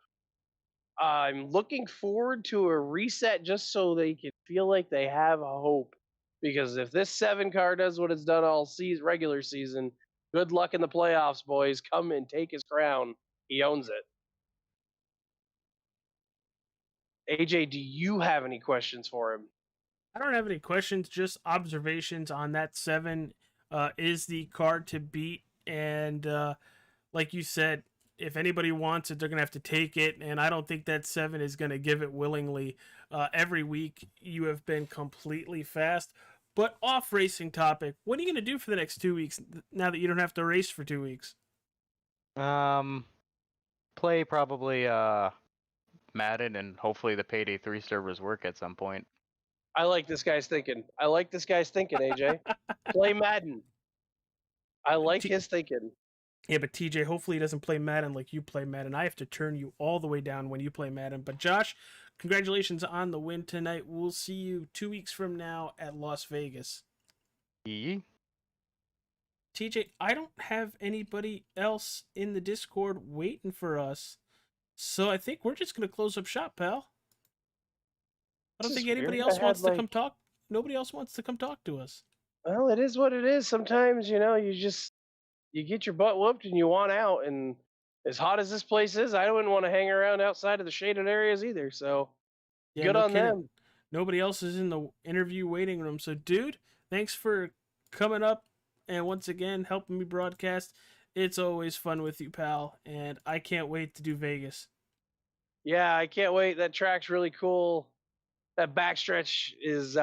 I'm looking forward to a reset just so they can feel like they have a hope. Because if this 7 car does what it's done all regular season, good luck in the playoffs, boys. Come and take his crown. He owns it. AJ, do you have any questions for him? I don't have any questions, just observations on that 7 is the car to beat. And like you said, if anybody wants it, they're going to have to take it. And I don't think that 7 is going to give it willingly. Every week, you have been completely fast. But off racing topic, what are you going to do for the next 2 weeks now that you don't have to race for 2 weeks? Play probably Madden, and hopefully the Payday 3 servers work at some point. I like this guy's thinking. AJ. Play Madden. I like his thinking. Yeah, but TJ, hopefully he doesn't play Madden like you play Madden. I have to turn you all the way down when you play Madden. But Josh, congratulations on the win tonight. We'll see you 2 weeks from now at Las Vegas. Yee. TJ, I don't have anybody else in the Discord waiting for us. So I think we're just going to close up shop, pal. I don't think anybody else wants to come talk. Nobody else wants to come talk to us. Well, it is what it is. Sometimes, you get your butt whooped and you want out. And as hot as this place is, I wouldn't want to hang around outside of the shaded areas either. So yeah, good on them. Nobody else is in the interview waiting room. So, dude, thanks for coming up and once again helping me broadcast. It's always fun with you, pal. And I can't wait to do Vegas. Yeah, I can't wait. That track's really cool. That backstretch is,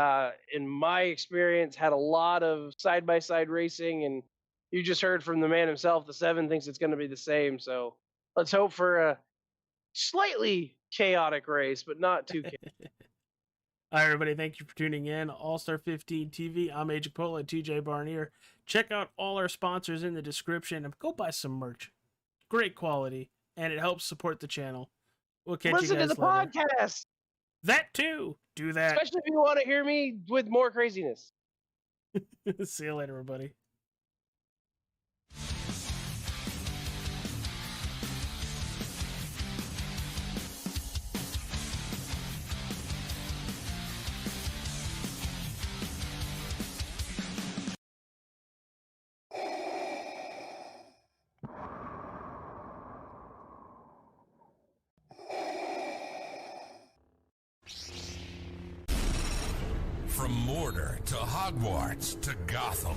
in my experience, had a lot of side-by-side racing, and you just heard from the man himself, the 7 thinks it's going to be the same. So let's hope for a slightly chaotic race, but not too chaotic. All right, everybody, thank you for tuning in. All-Star 15 TV, I'm AJ Pola, TJ Barnier. Check out all our sponsors in the description and go buy some merch. Great quality, and it helps support the channel. We'll catch Listen you guys to the later. podcast. That too. Do that. Especially if you want to hear me with more craziness. See you later, everybody. From Mordor to Hogwarts to Gotham,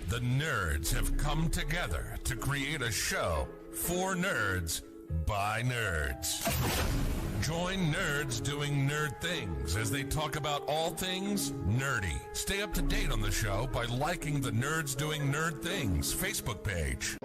the nerds have come together to create a show for nerds by nerds. Join nerds doing nerd things as they talk about all things nerdy. Stay up to date on the show by liking the Nerds Doing Nerd Things Facebook page.